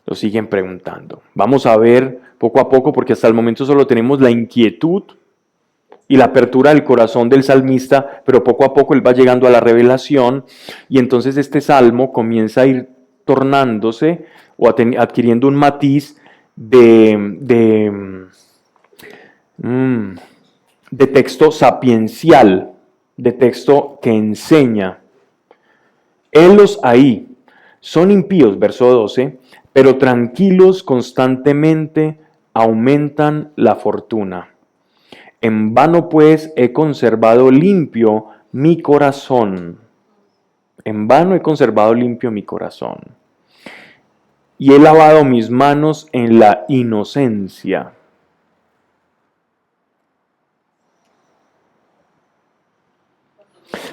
lo siguen preguntando. Vamos a ver poco a poco, porque hasta el momento solo tenemos la inquietud y la apertura del corazón del salmista, pero poco a poco él va llegando a la revelación y entonces este salmo comienza a ir tornándose o adquiriendo un matiz de texto sapiencial, de texto que enseña. Helos ahí, son impíos, verso 12, pero tranquilos constantemente aumentan la fortuna. En vano pues he conservado limpio mi corazón. En vano he conservado limpio mi corazón. Y he lavado mis manos en la inocencia.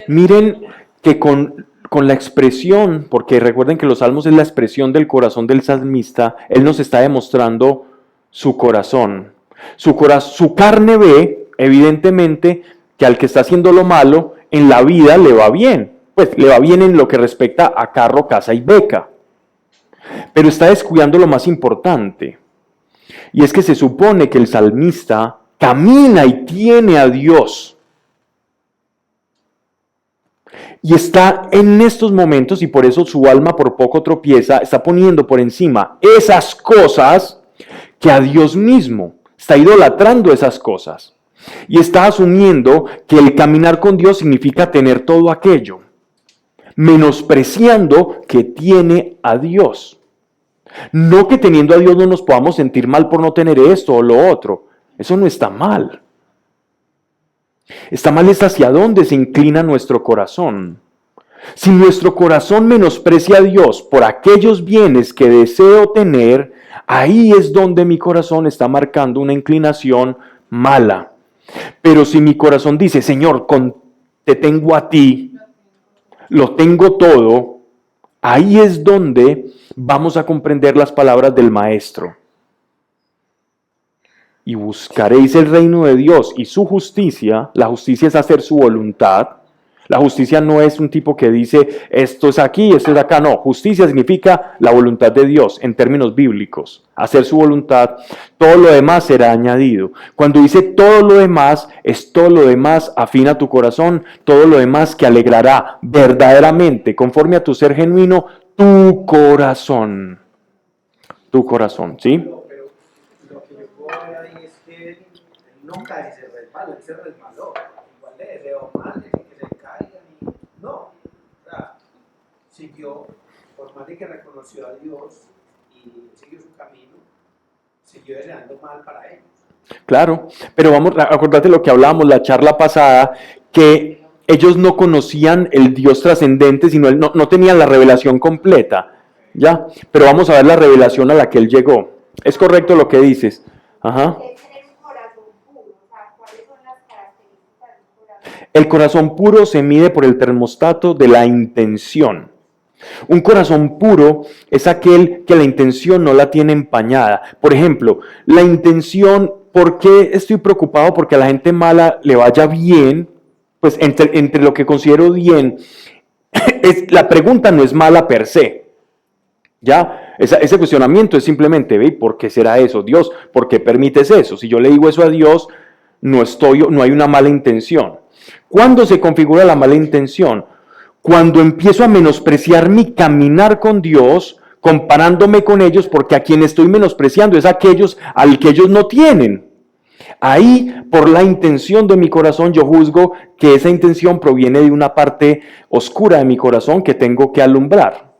Miren que con la expresión, porque recuerden que los salmos es la expresión del corazón del salmista, él nos está demostrando su corazón. Su carne ve, evidentemente, que al que está haciendo lo malo, en la vida le va bien. Pues le va bien en lo que respecta a carro, casa y beca. Pero está descuidando lo más importante. Y es que se supone que el salmista camina y tiene a Dios. Y está en estos momentos, y por eso su alma por poco tropieza, está poniendo por encima esas cosas que a Dios mismo. Está idolatrando esas cosas. Y está asumiendo que el caminar con Dios significa tener todo aquello. Menospreciando que tiene a Dios. No que teniendo a Dios no nos podamos sentir mal por no tener esto o lo otro. Eso no está mal. Está mal es hacia dónde se inclina nuestro corazón. Si nuestro corazón menosprecia a Dios por aquellos bienes que deseo tener, ahí es donde mi corazón está marcando una inclinación mala. Pero si mi corazón dice, Señor, te tengo a ti, lo tengo todo, ahí es donde vamos a comprender las palabras del Maestro. Y buscaréis el reino de Dios y su justicia. La justicia es hacer su voluntad. La justicia no es un tipo que dice esto es aquí, esto es acá. No, justicia significa la voluntad de Dios en términos bíblicos. Hacer su voluntad. Todo lo demás será añadido. Cuando dice todo lo demás, es todo lo demás afín a tu corazón. Todo lo demás que alegrará verdaderamente, conforme a tu ser genuino, tu corazón. Tu corazón, ¿sí? Pero lo que yo puedo ver ahí es que él nunca se resbala, él se resbaló. Igual le deseo mal, le dije que se caigan y no. O sea, siguió, por más de que reconoció a Dios y siguió su camino, siguió deseando mal para ellos. Claro, pero acordate lo que hablábamos la charla pasada, que ellos no conocían el Dios trascendente, sino no tenían la revelación completa, ¿ya? Pero vamos a ver la revelación a la que él llegó. Es correcto lo que dices. Ajá. Es tener un corazón puro, o sea, ¿cuáles son las características de un corazón? El corazón puro se mide por el termostato de la intención. Un corazón puro es aquel que la intención no la tiene empañada. Por ejemplo, la intención, ¿por qué estoy preocupado porque a la gente mala le vaya bien? Pues entre lo que considero bien, la pregunta no es mala per se, ¿ya? Ese cuestionamiento es simplemente, ¿ve? ¿Por qué será eso? Dios, ¿por qué permites eso? Si yo le digo eso a Dios, no hay una mala intención. ¿Cuándo se configura la mala intención? Cuando empiezo a menospreciar mi caminar con Dios, comparándome con ellos, porque a quien estoy menospreciando es aquellos al que ellos no tienen. Ahí, por la intención de mi corazón, yo juzgo que esa intención proviene de una parte oscura de mi corazón que tengo que alumbrar,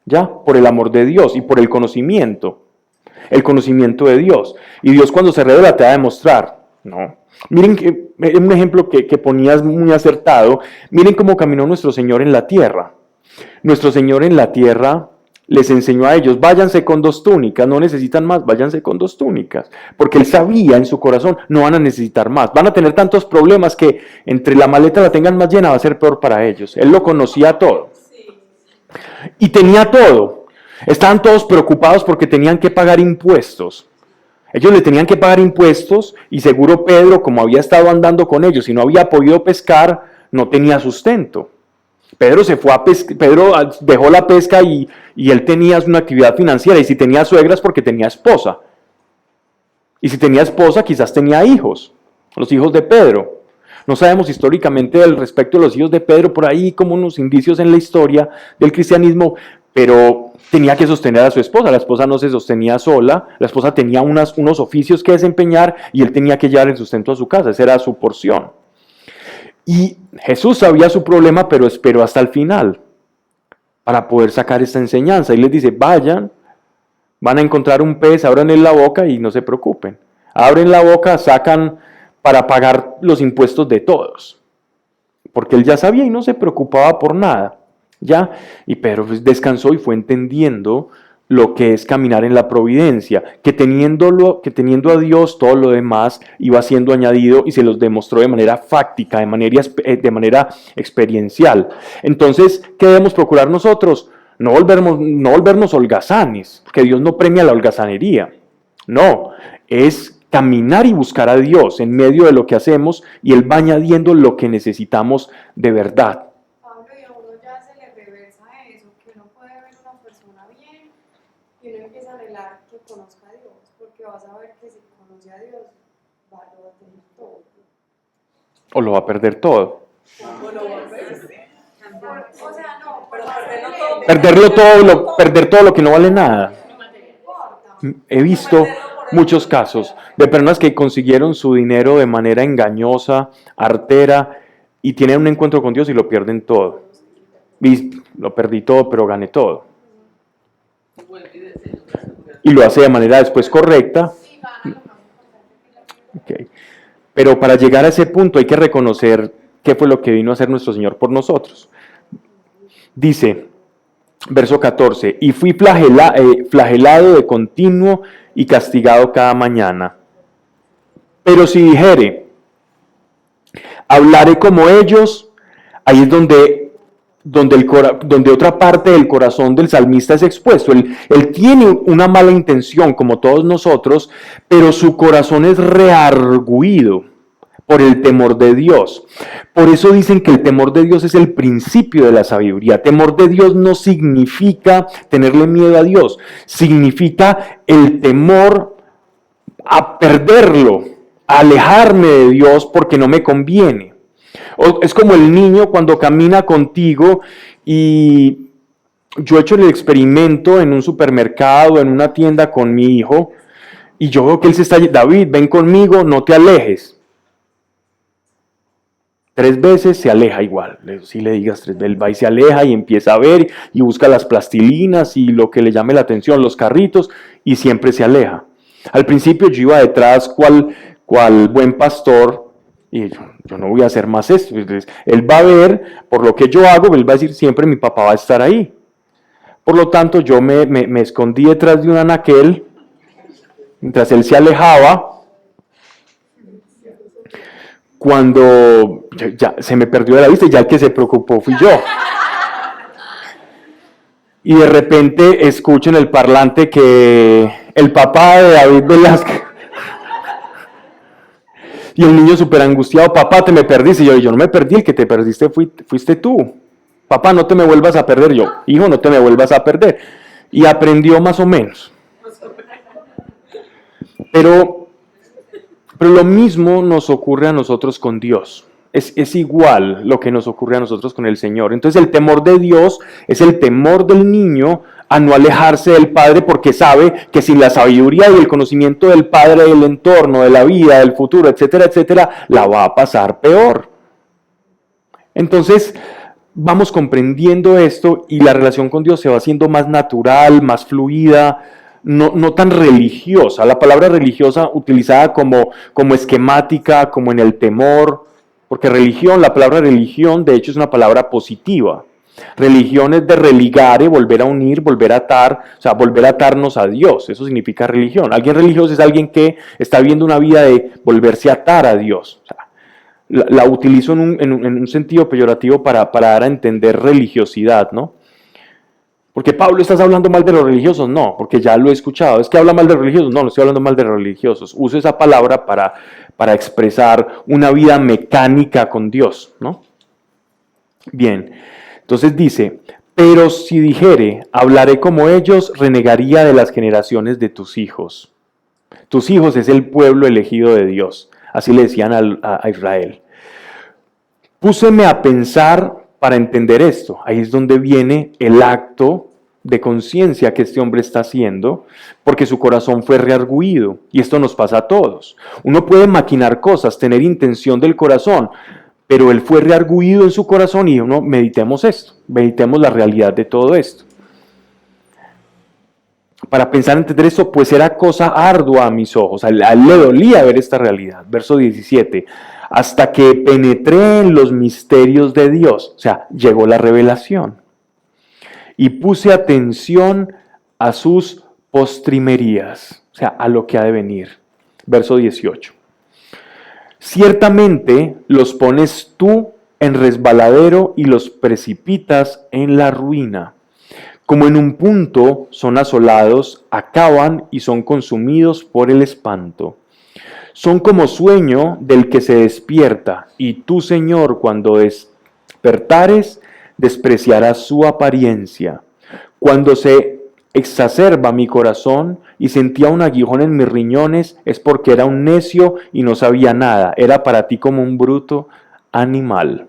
¿ya? Por el amor de Dios y por el conocimiento de Dios. Y Dios cuando se revela te va a demostrar, ¿no? Miren que, un ejemplo que ponías muy acertado, miren cómo caminó nuestro Señor en la tierra. Nuestro Señor en la tierra les enseñó a ellos, váyanse con 2 túnicas, no necesitan más, váyanse con 2 túnicas, porque Él sabía en su corazón, no van a necesitar más, van a tener tantos problemas que entre la maleta la tengan más llena va a ser peor para ellos. Él lo conocía todo. Y tenía todo. Estaban todos preocupados porque tenían que pagar impuestos. Ellos le tenían que pagar impuestos y seguro Pedro, como había estado andando con ellos y no había podido pescar, no tenía sustento. Pedro dejó la pesca y él tenía una actividad financiera. Y si tenía suegras, porque tenía esposa. Y si tenía esposa, quizás tenía hijos, los hijos de Pedro. No sabemos históricamente al respecto de los hijos de Pedro, por ahí como unos indicios en la historia del cristianismo, pero tenía que sostener a su esposa. La esposa no se sostenía sola, la esposa tenía unos oficios que desempeñar y él tenía que llevar el sustento a su casa, esa era su porción. Y Jesús sabía su problema, pero esperó hasta el final para poder sacar esta enseñanza. Y les dice, vayan, van a encontrar un pez, abran la boca y no se preocupen. Abren la boca, sacan para pagar los impuestos de todos. Porque él ya sabía y no se preocupaba por nada. ¿Ya? Y Pedro descansó y fue entendiendo lo que es caminar en la providencia, que teniendo a Dios todo lo demás iba siendo añadido y se los demostró de manera fáctica, de manera experiencial. Entonces, ¿qué debemos procurar nosotros? No volvernos holgazanes, porque Dios no premia la holgazanería. No, es caminar y buscar a Dios en medio de lo que hacemos y Él va añadiendo lo que necesitamos de verdad. Pablo, y a uno ya se le reversa eso, que uno puede ver una persona bien y uno empieza a anhelar que conozca a Dios, porque vas a ver que si conoce a Dios, lo va a tener todo. O lo va a perder todo. O sea, no, Pero Perder todo lo que no vale nada. He visto muchos casos de personas que consiguieron su dinero de manera engañosa, artera, y tienen un encuentro con Dios y lo pierden todo. Y lo perdí todo, pero gané todo. Y lo hace de manera después correcta. Okay. Pero para llegar a ese punto hay que reconocer qué fue lo que vino a hacer nuestro Señor por nosotros. Dice, verso 14, y fui flagelado de continuo y castigado cada mañana. Pero si dijere, hablaré como ellos, ahí es donde otra parte del corazón del salmista es expuesto. Él tiene una mala intención, como todos nosotros, pero su corazón es reargüido por el temor de Dios. Por eso dicen que el temor de Dios es el principio de la sabiduría. Temor de Dios no significa tenerle miedo a Dios, significa el temor a perderlo, a alejarme de Dios porque no me conviene. Es como el niño cuando camina contigo y yo he hecho el experimento en un supermercado, en una tienda con mi hijo, y yo veo que él se está, David, ven conmigo, no te alejes. 3 veces se aleja igual, si le digas 3 veces, él va y se aleja y empieza a ver y busca las plastilinas y lo que le llame la atención, los carritos, y siempre se aleja. Al principio yo iba detrás cual buen pastor, y yo no voy a hacer más esto. Entonces, él va a ver, por lo que yo hago, él va a decir siempre mi papá va a estar ahí. Por lo tanto, yo me escondí detrás de un anaquel, mientras él se alejaba. Cuando ya se me perdió de la vista, ya el que se preocupó fui yo. Y de repente escucho en el parlante que el papá de David Velázquez, y el niño súper angustiado, papá, te me perdiste. Y yo no me perdí, el que te perdiste fuiste tú. Papá, no te me vuelvas a perder. Yo, hijo, no te me vuelvas a perder. y aprendió más o menos. Pero lo mismo nos ocurre a nosotros con Dios. Es igual lo que nos ocurre a nosotros con el Señor. Entonces el temor de Dios es el temor del niño a no alejarse del Padre, porque sabe que sin la sabiduría y el conocimiento del Padre, del entorno, de la vida, del futuro, etcétera, etcétera, la va a pasar peor. Entonces vamos comprendiendo esto y la relación con Dios se va haciendo más natural, más fluida, no tan religiosa. La palabra religiosa utilizada como esquemática, como en el temor, porque religión, la palabra religión de hecho es una palabra positiva. Religión es de religare, volver a unir, volver a atar, o sea, volver a atarnos a Dios. Eso significa religión. Alguien religioso es alguien que está viviendo una vida de volverse a atar a Dios. O sea, la utilizo en un sentido peyorativo para dar a entender religiosidad, ¿no? Porque Pablo, ¿estás hablando mal de los religiosos? No, porque ya lo he escuchado. ¿Es que habla mal de los religiosos? No, no estoy hablando mal de los religiosos. Uso esa palabra para expresar una vida mecánica con Dios, ¿no? Bien, entonces dice, pero si dijere, hablaré como ellos, renegaría de las generaciones de tus hijos. Tus hijos es el pueblo elegido de Dios. Así le decían a Israel. Púseme a pensar para entender esto. Ahí es donde viene el acto de conciencia que este hombre está haciendo, porque su corazón fue reargüido. Y esto nos pasa a todos. Uno puede maquinar cosas, tener intención del corazón, pero él fue reargüido en su corazón y uno, meditemos esto, meditemos la realidad de todo esto. Para pensar, entender esto, pues era cosa ardua a mis ojos. A él le dolía ver esta realidad. Verso 17. Hasta que penetré en los misterios de Dios. O sea, llegó la revelación. Y puse atención a sus postrimerías. O sea, a lo que ha de venir. Verso 18. Ciertamente los pones tú en resbaladero y los precipitas en la ruina. Como en un punto son asolados, acaban y son consumidos por el espanto. Son como sueño del que se despierta, y tú, Señor, cuando despertares, despreciarás su apariencia. Cuando se exacerba mi corazón y sentía un aguijón en mis riñones, es porque era un necio y no sabía nada. Era para ti como un bruto animal.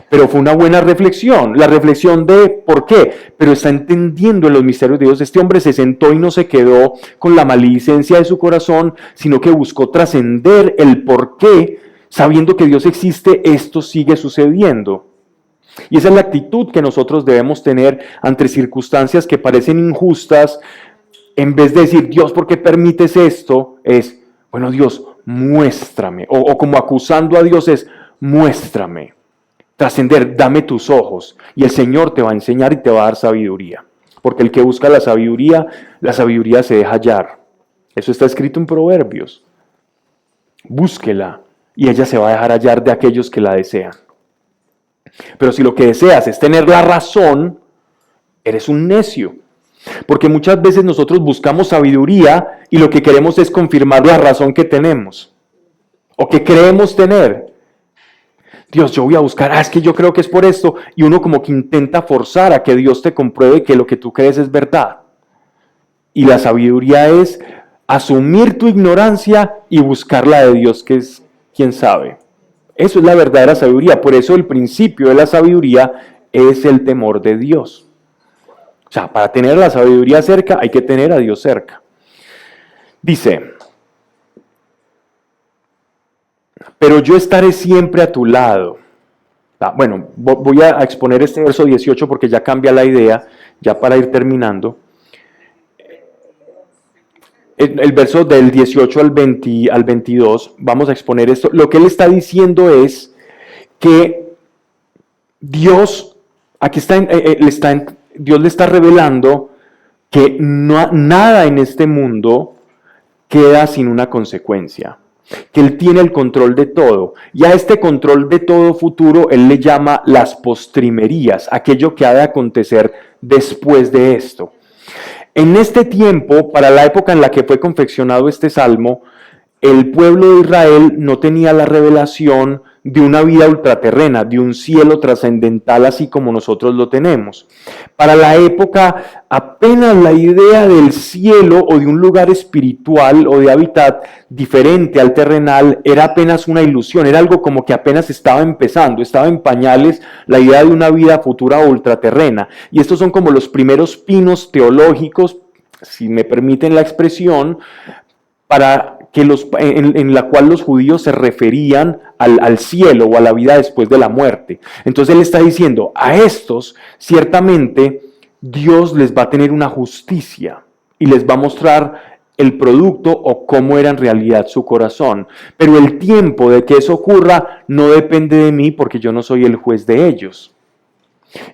Pero fue una buena reflexión, la reflexión de ¿por qué? Pero está entendiendo en los misterios de Dios. Este hombre se sentó y no se quedó con la maledicencia de su corazón, sino que buscó trascender el por qué, sabiendo que Dios existe, esto sigue sucediendo. Y esa es la actitud que nosotros debemos tener ante circunstancias que parecen injustas. En vez de decir, Dios, ¿por qué permites esto? Es, bueno, Dios, muéstrame. O como acusando a Dios es, muéstrame. Trascender, dame tus ojos. Y el Señor te va a enseñar y te va a dar sabiduría. Porque el que busca la sabiduría se deja hallar. Eso está escrito en Proverbios. Búsquela y ella se va a dejar hallar de aquellos que la desean. Pero si lo que deseas es tener la razón, eres un necio. Porque muchas veces nosotros buscamos sabiduría y lo que queremos es confirmar la razón que tenemos o que creemos tener. Dios, yo voy a buscar, es que yo creo que es por esto, y uno como que intenta forzar a que Dios te compruebe que lo que tú crees es verdad. Y la sabiduría es asumir tu ignorancia y buscar la de Dios, que es quien sabe. Eso es la verdadera sabiduría. Por eso el principio de la sabiduría es el temor de Dios. O sea, para tener la sabiduría cerca, hay que tener a Dios cerca. Dice, pero yo estaré siempre a tu lado. Bueno, voy a exponer este verso 18 porque ya cambia la idea, ya para ir terminando. El verso del 18 al 22, vamos a exponer esto. Lo que él está diciendo es que Dios, Dios le está revelando que nada en este mundo queda sin una consecuencia. Que Él tiene el control de todo. Y a este control de todo futuro Él le llama las postrimerías, aquello que ha de acontecer después de esto. En este tiempo, para la época en la que fue confeccionado este salmo, el pueblo de Israel no tenía la revelación de una vida ultraterrena, de un cielo trascendental así como nosotros lo tenemos. Para la época, apenas la idea del cielo o de un lugar espiritual o de hábitat diferente al terrenal era apenas una ilusión, era algo como que apenas estaba empezando, estaba en pañales la idea de una vida futura ultraterrena. Y estos son como los primeros pinos teológicos, si me permiten la expresión, para que en la cual los judíos se referían al cielo o a la vida después de la muerte. Entonces él está diciendo, a estos ciertamente Dios les va a tener una justicia y les va a mostrar el producto o cómo era en realidad su corazón. Pero el tiempo de que eso ocurra no depende de mí porque yo no soy el juez de ellos.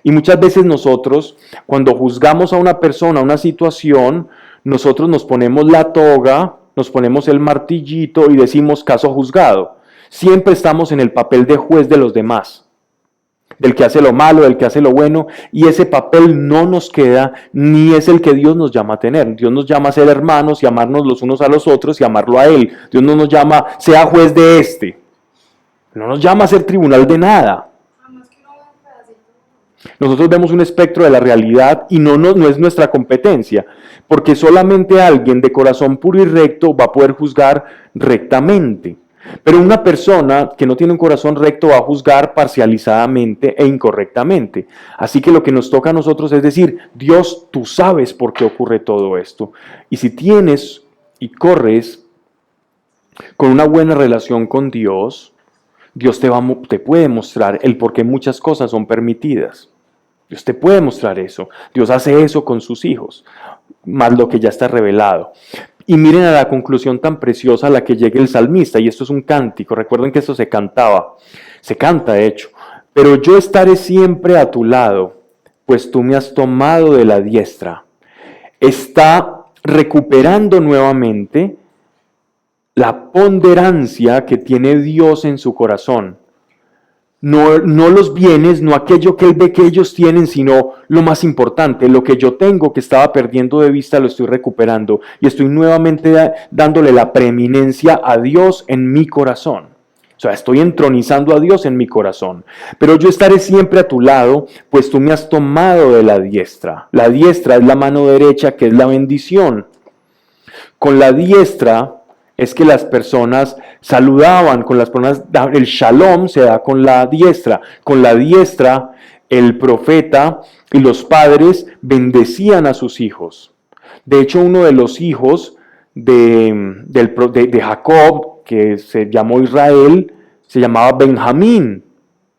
Y muchas veces nosotros, cuando juzgamos a una persona, a una situación, nosotros nos ponemos la toga, nos ponemos el martillito y decimos caso juzgado. Siempre estamos en el papel de juez de los demás, del que hace lo malo, del que hace lo bueno, y ese papel no nos queda, ni es el que Dios nos llama a tener. Dios nos llama a ser hermanos y amarnos los unos a los otros y amarlo a Él. Dios no nos llama, sea juez de este. No nos llama a ser tribunal de nada. Nosotros vemos un espectro de la realidad y no es nuestra competencia, porque solamente alguien de corazón puro y recto va a poder juzgar rectamente. Pero una persona que no tiene un corazón recto va a juzgar parcializadamente e incorrectamente. Así que lo que nos toca a nosotros es decir, Dios, tú sabes por qué ocurre todo esto. Y si tienes y corres con una buena relación con Dios, Dios te puede mostrar el por qué muchas cosas son permitidas. Dios te puede mostrar eso. Dios hace eso con sus hijos, más lo que ya está revelado. Y miren a la conclusión tan preciosa a la que llega el salmista, y esto es un cántico. Recuerden que esto se cantaba, se canta de hecho. Pero yo estaré siempre a tu lado, pues tú me has tomado de la diestra. Está recuperando nuevamente la ponderancia que tiene Dios en su corazón. No los bienes, no aquello que Él ve que ellos tienen, sino lo más importante, lo que yo tengo que estaba perdiendo de vista lo estoy recuperando y estoy nuevamente dándole la preeminencia a Dios en mi corazón. O sea, estoy entronizando a Dios en mi corazón. Pero yo estaré siempre a tu lado, pues tú me has tomado de la diestra. La diestra es la mano derecha, que es la bendición. Con la diestra es que las personas saludaban, con las personas, el shalom se da con la diestra. Con la diestra, el profeta y los padres bendecían a sus hijos. De hecho, uno de los hijos de Jacob, que se llamó Israel, se llamaba Benjamín.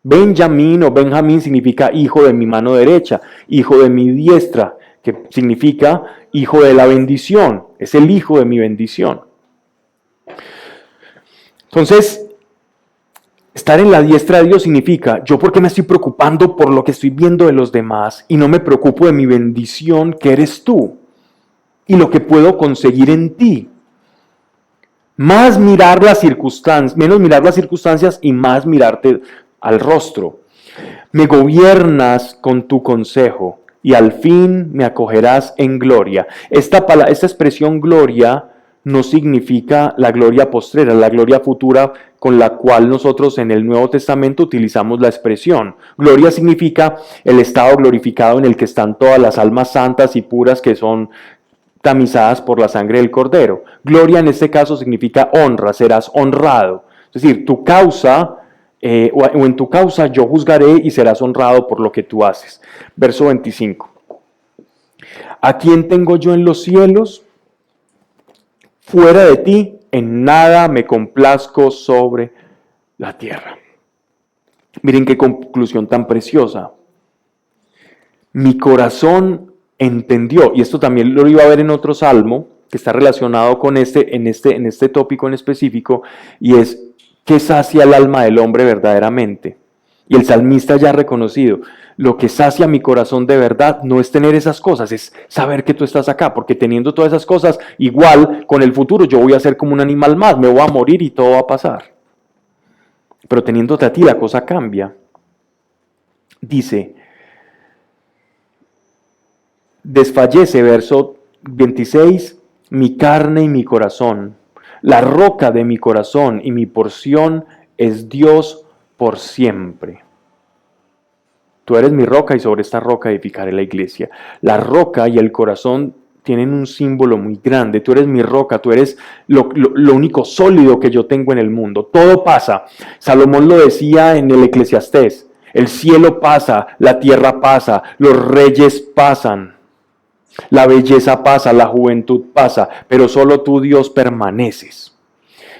Benjamín o Benjamín significa hijo de mi mano derecha, hijo de mi diestra, que significa hijo de la bendición. Es el hijo de mi bendición. Entonces, estar en la diestra de Dios significa, yo porque me estoy preocupando por lo que estoy viendo de los demás y no me preocupo de mi bendición que eres tú y lo que puedo conseguir en ti. Más mirar las circunstancias, menos mirar las circunstancias y más mirarte al rostro. Me gobiernas con tu consejo y al fin me acogerás en gloria. Esta expresión gloria no significa la gloria postrera, la gloria futura con la cual nosotros en el Nuevo Testamento utilizamos la expresión. Gloria significa el estado glorificado en el que están todas las almas santas y puras que son tamizadas por la sangre del Cordero. Gloria en este caso significa honra, serás honrado. Es decir, tu causa, o en tu causa yo juzgaré y serás honrado por lo que tú haces. Verso 25. ¿A quién tengo yo en los cielos? Fuera de ti, en nada me complazco sobre la tierra. Miren qué conclusión tan preciosa. Mi corazón entendió, y esto también lo iba a ver en otro salmo, que está relacionado con en este tópico en específico, y es, ¿qué sacia el alma del hombre verdaderamente? Y el salmista ya ha reconocido, lo que sacia mi corazón de verdad no es tener esas cosas, es saber que tú estás acá, porque teniendo todas esas cosas, igual con el futuro yo voy a ser como un animal más, me voy a morir y todo va a pasar. Pero teniéndote a ti la cosa cambia. Dice, desfallece, verso 26, mi carne y mi corazón, la roca de mi corazón y mi porción es Dios por siempre. Tú eres mi roca y sobre esta roca edificaré la iglesia. La roca y el corazón tienen un símbolo muy grande. Tú eres mi roca, tú eres lo único sólido que yo tengo en el mundo. Todo pasa. Salomón lo decía en el Eclesiastés. El cielo pasa, la tierra pasa, los reyes pasan, la belleza pasa, la juventud pasa, pero solo tú, Dios, permaneces.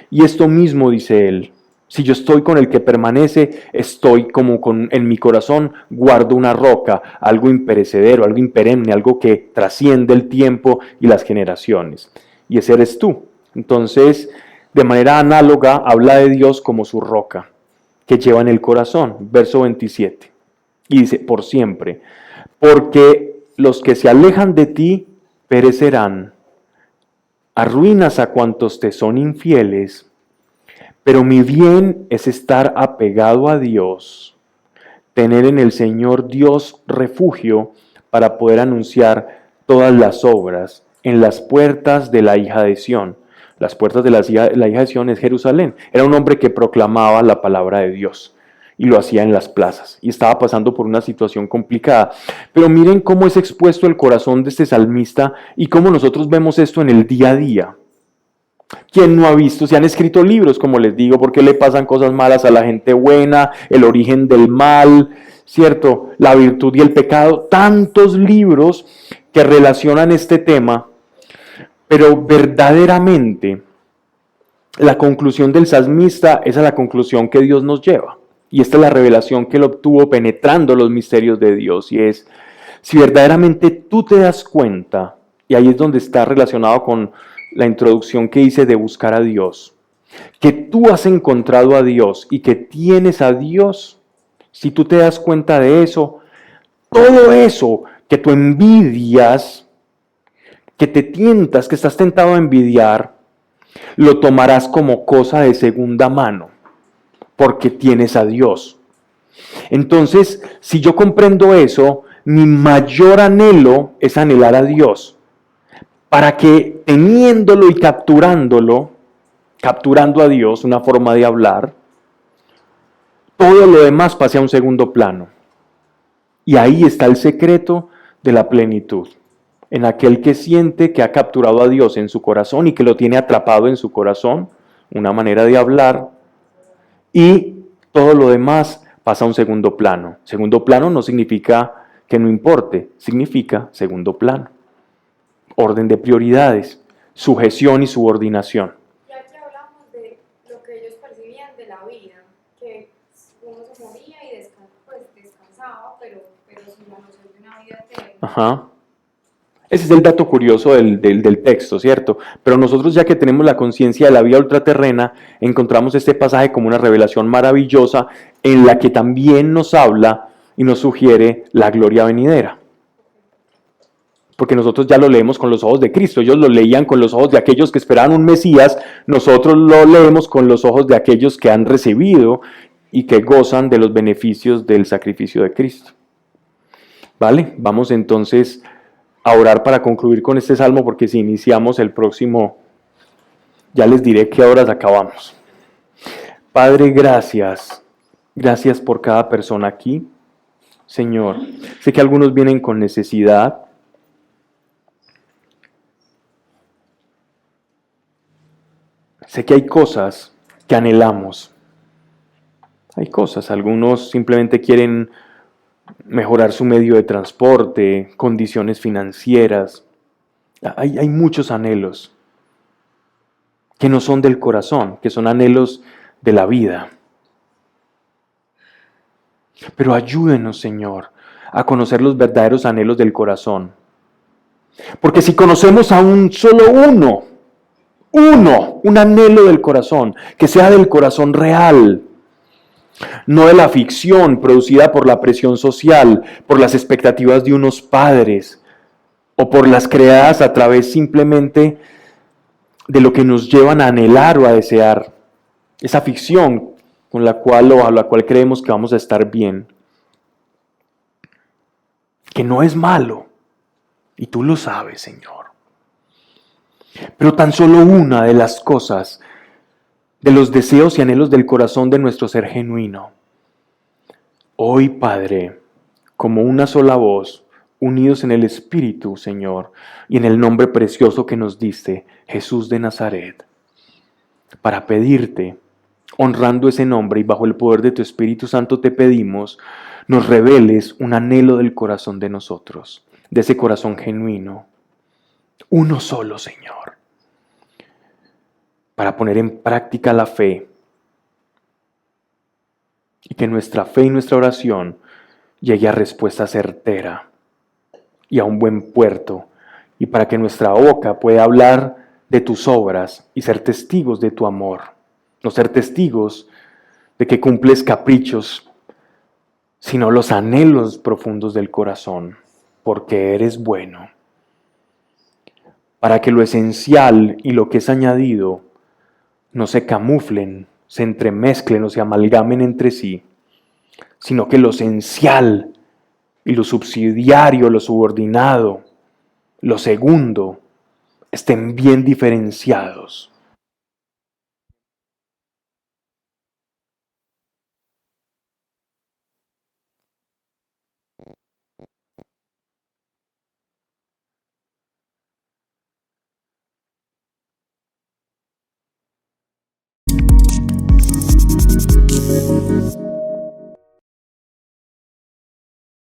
Y esto mismo dice él. Si yo estoy con el que permanece, estoy como en mi corazón, guardo una roca, algo imperecedero, algo imperenne, algo que trasciende el tiempo y las generaciones. Y ese eres tú. Entonces, de manera análoga, habla de Dios como su roca, que lleva en el corazón. Verso 27. Y dice, por siempre, porque los que se alejan de ti perecerán. Arruinas a cuantos te son infieles. Pero mi bien es estar apegado a Dios, tener en el Señor Dios refugio para poder anunciar todas las obras en las puertas de la hija de Sión. Las puertas de la hija de Sión es Jerusalén. Era un hombre que proclamaba la palabra de Dios y lo hacía en las plazas y estaba pasando por una situación complicada. Pero miren cómo es expuesto el corazón de este salmista y cómo nosotros vemos esto en el día a día. ¿Quién no ha visto? Se han escrito libros, como les digo, por qué le pasan cosas malas a la gente buena, el origen del mal, ¿cierto? La virtud y el pecado. Tantos libros que relacionan este tema, pero verdaderamente la conclusión del salmista es a la conclusión que Dios nos lleva. Y esta es la revelación que él obtuvo penetrando los misterios de Dios. Y es, si verdaderamente tú te das cuenta, y ahí es donde está relacionado con la introducción que hice de buscar a Dios, que tú has encontrado a Dios y que tienes a Dios, si tú te das cuenta de eso, todo eso que tú envidias, que te tientas, que estás tentado a envidiar, lo tomarás como cosa de segunda mano, porque tienes a Dios. Entonces, si yo comprendo eso, mi mayor anhelo es anhelar a Dios, para que teniéndolo y capturando a Dios, una forma de hablar, todo lo demás pase a un segundo plano. Y ahí está el secreto de la plenitud, en aquel que siente que ha capturado a Dios en su corazón y que lo tiene atrapado en su corazón, una manera de hablar, y todo lo demás pasa a un segundo plano. Segundo plano no significa que no importe, significa segundo plano. Orden de prioridades, sujeción y subordinación. Y aquí hablamos de lo que ellos percibían de la vida, que uno se moría y descansaba, pero sin la noción de una vida eterna. Ajá. Ese es el dato curioso del texto, ¿cierto? Pero nosotros, ya que tenemos la conciencia de la vida ultraterrena, encontramos este pasaje como una revelación maravillosa en la que también nos habla y nos sugiere la gloria venidera. Porque nosotros ya lo leemos con los ojos de Cristo. Ellos lo leían con los ojos de aquellos que esperaban un Mesías. Nosotros lo leemos con los ojos de aquellos que han recibido y que gozan de los beneficios del sacrificio de Cristo. ¿Vale? Vamos entonces a orar para concluir con este salmo, porque si iniciamos el próximo, ya les diré qué horas acabamos. Padre, gracias. Gracias por cada persona aquí. Señor, sé que algunos vienen con necesidad. Sé que hay cosas que anhelamos. Hay cosas, algunos simplemente quieren mejorar su medio de transporte, condiciones financieras. Hay muchos anhelos que no son del corazón, que son anhelos de la vida. Pero ayúdenos, Señor, a conocer los verdaderos anhelos del corazón. Porque si conocemos a un solo un anhelo del corazón, que sea del corazón real, no de la ficción producida por la presión social, por las expectativas de unos padres, o por las creadas a través simplemente de lo que nos llevan a anhelar o a desear, esa ficción con la cual o a la cual creemos que vamos a estar bien, que no es malo, y tú lo sabes, Señor. Pero tan solo una de las cosas, de los deseos y anhelos del corazón de nuestro ser genuino, Hoy, Padre, como una sola voz, unidos en el Espíritu, Señor, y en el nombre precioso que nos diste, Jesús de Nazaret, para pedirte, honrando ese nombre y bajo el poder de tu Espíritu Santo te pedimos, nos reveles un anhelo del corazón de nosotros, de ese corazón genuino, uno solo, Señor, para poner en práctica la fe y que nuestra fe y nuestra oración llegue a respuesta certera y a un buen puerto, y para que nuestra boca pueda hablar de tus obras y ser testigos de tu amor, no ser testigos de que cumples caprichos, sino los anhelos profundos del corazón, porque eres bueno. Para que lo esencial y lo que es añadido no se camuflen, se entremezclen o se amalgamen entre sí, sino que lo esencial y lo subsidiario, lo subordinado, lo segundo, estén bien diferenciados.